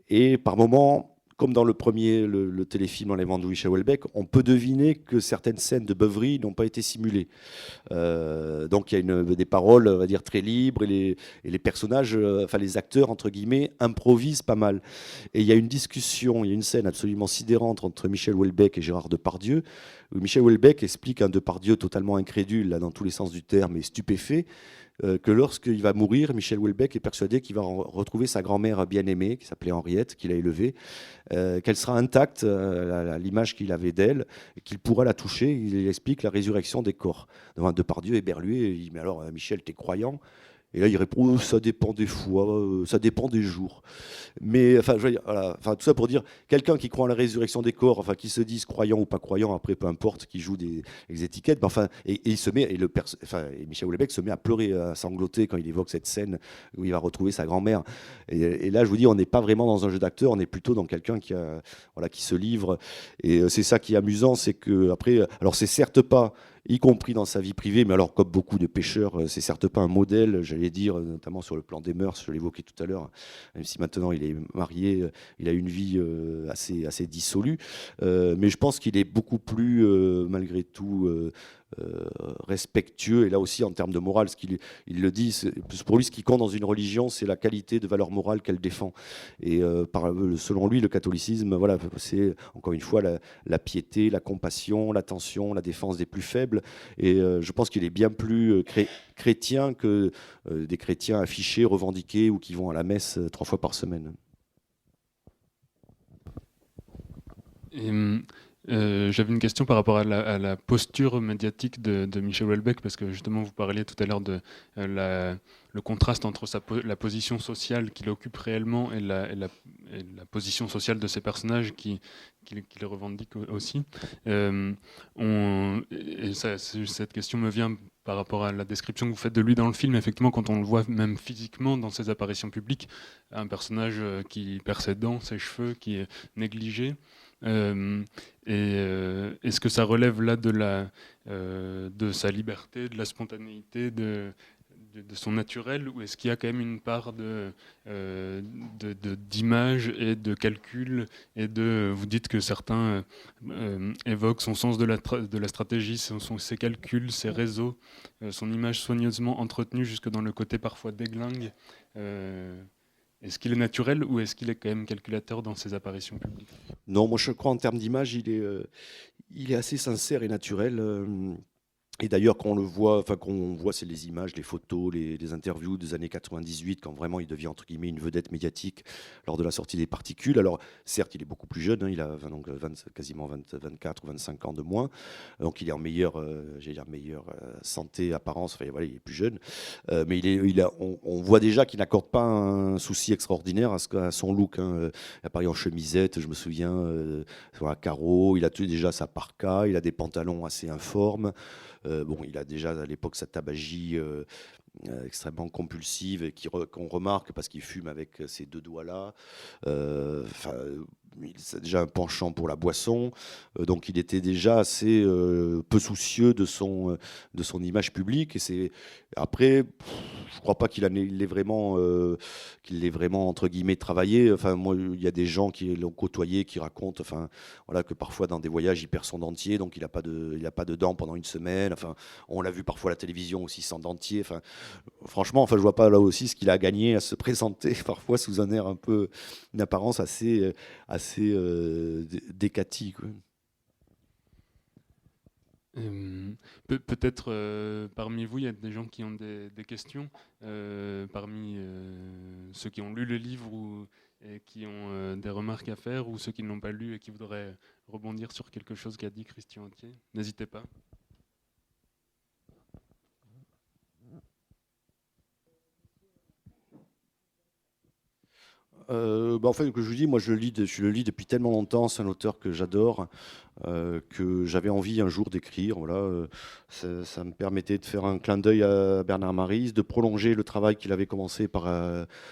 et par moments, comme dans le premier, le téléfilm L'enlèvement de Michel Houellebecq, on peut deviner que certaines scènes de beuverie n'ont pas été simulées. Donc il y a des paroles, on va dire, très libres et les personnages, enfin les acteurs, entre guillemets, improvisent pas mal. Et il y a une discussion, il y a une scène absolument sidérante entre Michel Houellebecq et Gérard Depardieu, où Michel Houellebecq explique à un Depardieu totalement incrédule, là, dans tous les sens du terme, et stupéfait, que lorsqu'il va mourir, Michel Houellebecq est persuadé qu'il va retrouver sa grand-mère bien-aimée, qui s'appelait Henriette, qu'il a élevée, qu'elle sera intacte, l'image qu'il avait d'elle, et qu'il pourra la toucher. Il explique la résurrection des corps. Devant Depardieu éberlué, il dit « Mais alors, Michel, t'es croyant ?» Et là, il répond « Ça dépend des fois, ça dépend des jours. » Mais enfin, je veux dire, voilà, enfin, tout ça pour dire, quelqu'un qui croit en la résurrection des corps, enfin, qui se dise croyant ou pas croyant, après, peu importe, qui joue des étiquettes, mais enfin, et il se met, et Michel Houellebecq se met à pleurer, à sangloter quand il évoque cette scène où il va retrouver sa grand-mère. Et là, je vous dis, on n'est pas vraiment dans un jeu d'acteur, on est plutôt dans quelqu'un qui se livre. Et c'est ça qui est amusant, c'est que après, alors c'est certes pas, y compris dans sa vie privée, mais alors comme beaucoup de pêcheurs, c'est certes pas un modèle, j'allais dire, notamment sur le plan des mœurs, je l'évoquais tout à l'heure, même si maintenant il est marié, il a une vie assez dissolue, mais je pense qu'il est beaucoup plus, malgré tout, respectueux, et là aussi en termes de morale, il le dit, pour lui ce qui compte dans une religion, c'est la qualité de valeur morale qu'elle défend. Et selon lui, le catholicisme, voilà, c'est encore une fois la piété, la compassion, l'attention, la défense des plus faibles. Et je pense qu'il est bien plus chrétien que des chrétiens affichés, revendiqués ou qui vont à la messe 3 fois par semaine. Et, j'avais une question par rapport à la posture médiatique de Michel Houellebecq, parce que justement vous parliez tout à l'heure de le contraste entre la position sociale qu'il occupe réellement et la position sociale de ses personnages qu'il revendique aussi. Cette question me vient par rapport à la description que vous faites de lui dans le film. Effectivement, quand on le voit même physiquement dans ses apparitions publiques, un personnage qui perd ses dents, ses cheveux, qui est négligé. Est-ce que ça relève là de sa liberté, de la spontanéité, de son naturel, ou est-ce qu'il y a quand même une part d'image et de calcul vous dites que certains évoquent son sens de la stratégie, ses calculs, ses réseaux, son image soigneusement entretenue jusque dans le côté parfois déglingue. Est-ce qu'il est naturel ou est-ce qu'il est quand même calculateur dans ses apparitions publiques ? Non, moi je crois en termes d'image, il est assez sincère et naturel. Et d'ailleurs, quand on voit, c'est les images, les photos, les interviews des années 98, quand vraiment il devient entre guillemets une vedette médiatique lors de la sortie des Particules. Alors, certes, il est beaucoup plus jeune, hein, il a quasiment 24 ou 25 ans de moins, donc il est en meilleure santé, apparence, enfin, voilà, il est plus jeune, mais on voit déjà qu'il n'accorde pas un souci extraordinaire à son look. Hein. Il apparaît en chemisette, je me souviens, à carreaux, il a déjà sa parka, il a des pantalons assez informes. Bon, il a déjà à l'époque sa tabagie extrêmement compulsive et qu'on remarque parce qu'il fume avec ses deux doigts là. a déjà un penchant pour la boisson, donc il était déjà assez peu soucieux de son image publique. Et après, je crois pas qu'il l'ait vraiment entre guillemets travaillé. Enfin, moi, il y a des gens qui l'ont côtoyé, qui racontent, enfin, voilà, que parfois dans des voyages, il perd son dentier, donc il a pas de dents pendant une semaine. Enfin, on l'a vu parfois à la télévision aussi sans dentier. Enfin, franchement, enfin, je vois pas là aussi ce qu'il a gagné à se présenter parfois sous un air un peu, une apparence assez décati, quoi. Peut-être parmi vous, il y a des gens qui ont des questions. Parmi ceux qui ont lu le livre ou et qui ont des remarques à faire, ou ceux qui ne l'ont pas lu et qui voudraient rebondir sur quelque chose qu'a dit Christian Authier, n'hésitez pas. En fait, que je vous dis, moi je le lis depuis tellement longtemps, c'est un auteur que j'adore, que j'avais envie un jour d'écrire. Voilà, ça me permettait de faire un clin d'œil à Bernard Maris, de prolonger le travail qu'il avait commencé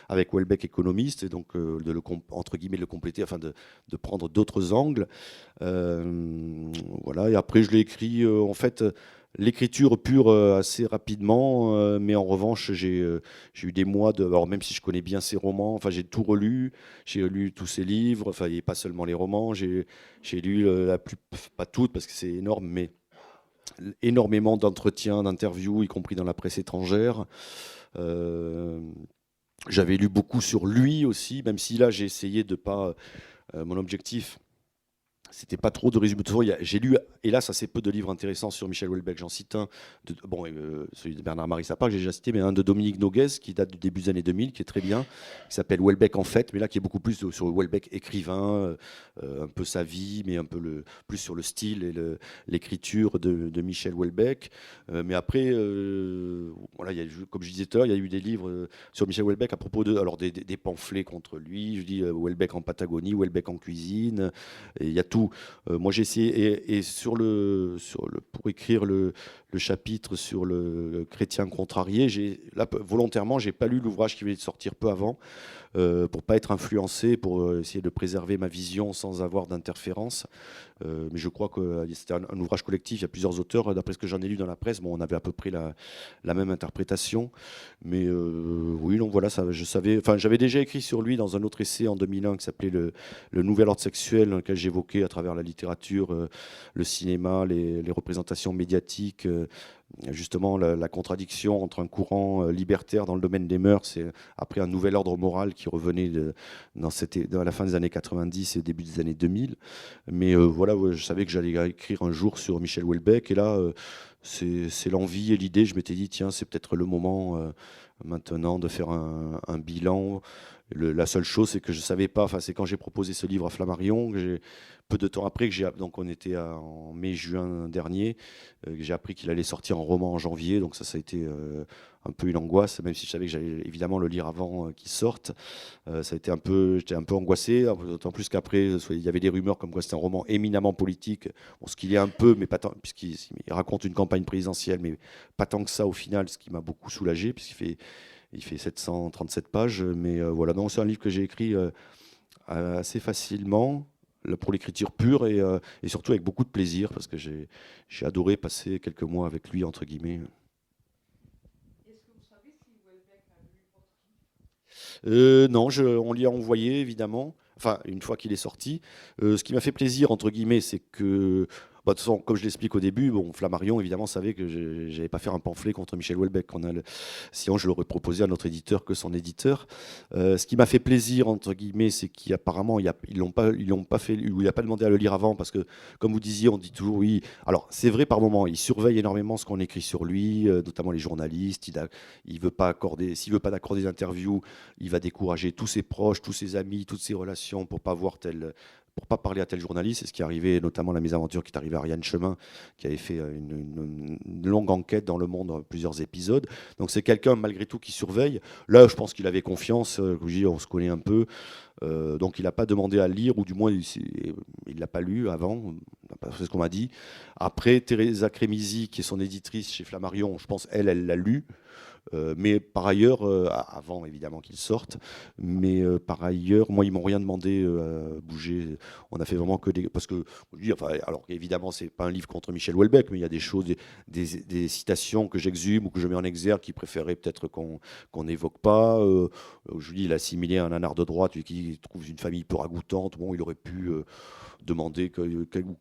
avec Houellebecq économiste, et donc entre guillemets de le compléter afin de prendre d'autres angles. Voilà, et après je l'ai écrit en fait. L'écriture pure assez rapidement, mais en revanche, j'ai eu des mois de. Alors, même si je connais bien ses romans, enfin, j'ai tout relu, j'ai lu tous ses livres, enfin, et pas seulement les romans, j'ai lu pas toutes parce que c'est énorme, mais énormément d'entretiens, d'interviews, y compris dans la presse étrangère. Euh, J'avais lu beaucoup sur lui aussi, même si là, j'ai essayé de pas. Mon objectif, c'était pas trop de résumé. De toute façon, j'ai lu, hélas, assez peu de livres intéressants sur Michel Houellebecq. J'en cite un, celui de Bernard Maris à part, que j'ai déjà cité, mais un de Dominique Noguès, qui date du début des années 2000, qui est très bien, qui s'appelle Houellebecq en fait, mais là, qui est beaucoup plus sur Houellebecq écrivain, un peu sa vie, mais un peu plus sur le style et l'écriture de Michel Houellebecq. Mais après, voilà, comme je disais tout à l'heure, il y a eu des livres sur Michel Houellebecq à propos alors des pamphlets contre lui. Je dis Houellebecq en Patagonie, Houellebecq en cuisine, et il y a tout. Moi, j'ai essayé, et pour écrire le chapitre sur le chrétien contrarié, là, volontairement, j'ai pas lu l'ouvrage qui venait de sortir peu avant, pour pas être influencé, pour essayer de préserver ma vision sans avoir d'interférence. Mais je crois que c'était un ouvrage collectif, il y a plusieurs auteurs, d'après ce que j'en ai lu dans la presse, bon, on avait à peu près la même interprétation. Mais oui, donc voilà, ça, je savais, enfin, j'avais déjà écrit sur lui dans un autre essai en 2001 qui s'appelait le Nouvel Ordre Sexuel, dans lequel j'évoquais à travers la littérature, le cinéma, les représentations médiatiques, justement la contradiction entre un courant libertaire dans le domaine des mœurs et après un nouvel ordre moral qui revenait dans la fin des années 90 et début des années 2000. Mais voilà, ouais, je savais que j'allais écrire un jour sur Michel Houellebecq, et là, c'est l'envie et l'idée. Je m'étais dit, tiens, c'est peut-être le moment maintenant de faire un bilan. La seule chose, c'est que je savais pas. Enfin, c'est quand j'ai proposé ce livre à Flammarion, peu de temps après, donc on était en mai-juin dernier, que j'ai appris qu'il allait sortir en roman en janvier. Donc ça a été un peu une angoisse, même si je savais que j'allais évidemment le lire avant qu'il sorte. J'étais un peu angoissé, d'autant plus qu'après, il y avait des rumeurs comme quoi c'était un roman éminemment politique. Bon, ce qu'il est un peu, mais pas tant, puisqu'il raconte une campagne présidentielle, mais pas tant que ça au final, ce qui m'a beaucoup soulagé, il fait 737 pages. Mais voilà, non, c'est un livre que j'ai écrit assez facilement pour l'écriture pure, et surtout avec beaucoup de plaisir, parce que j'ai adoré passer quelques mois avec lui, entre guillemets. Non, on l'y a envoyé, évidemment. Enfin, une fois qu'il est sorti. Ce qui m'a fait plaisir, entre guillemets, c'est que, bah, de toute façon, comme je l'explique au début, bon, Flammarion, évidemment, savait que je n'allais pas faire un pamphlet contre Michel Houellebecq. Sinon, je l'aurais proposé à notre éditeur que son éditeur. Ce qui m'a fait plaisir, entre guillemets, c'est qu'apparemment, ils l'ont pas fait, ou il n'a pas demandé à le lire avant, parce que, comme vous disiez, on dit toujours oui. Alors, c'est vrai par moment, il surveille énormément ce qu'on écrit sur lui, notamment les journalistes. Il veut pas accorder, s'il veut pas d'accorder d'interview, il va décourager tous ses proches, tous ses amis, toutes ses relations pour pas parler à tel journaliste. C'est ce qui est arrivé, notamment la mésaventure qui est arrivée à Ariane Chemin, qui avait fait une longue enquête dans Le Monde, plusieurs épisodes. Donc c'est quelqu'un malgré tout qui surveille. Là, je pense qu'il avait confiance. On se connaît un peu. Donc il n'a pas demandé à lire, ou du moins il l'a pas lu avant. C'est ce qu'on m'a dit. Après, Teresa Crémisi, qui est son éditrice chez Flammarion, je pense elle l'a lu. Mais par ailleurs, avant évidemment qu'ils sortent, mais par ailleurs, moi ils m'ont rien demandé à bouger. On a fait vraiment que des, parce que je dis, enfin, alors évidemment c'est pas un livre contre Michel Houellebecq, mais il y a des choses, des citations que j'exhume ou que je mets en exergue qui préféraient peut-être qu'on n'évoque pas. Je dis, il a assimilé un nanar de droite qui trouve une famille peu ragoûtante. Bon, il aurait pu demander,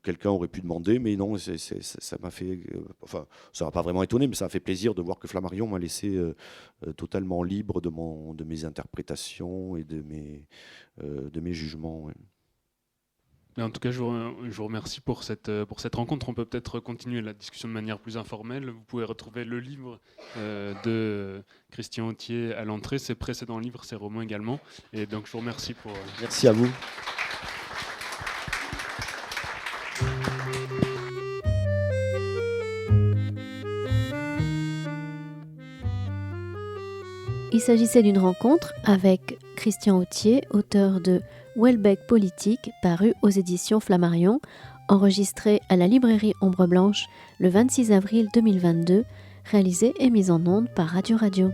quelqu'un aurait pu demander, mais non, ça m'a fait, enfin, ça m'a pas vraiment étonné, mais ça m'a fait plaisir de voir que Flammarion m'a laissé totalement libre de mes interprétations et de mes jugements. Ouais. Mais en tout cas, je vous remercie pour cette rencontre. On peut peut-être continuer la discussion de manière plus informelle. Vous pouvez retrouver le livre de Christian Authier à l'entrée, ses précédents livres, ses romans également. Et donc, je vous remercie pour... Merci à vous. Il s'agissait d'une rencontre avec Christian Authier, auteur de Houellebecq politique, paru aux éditions Flammarion, enregistré à la librairie Ombre Blanche le 26 avril 2022, réalisé et mis en onde par Radio Radio.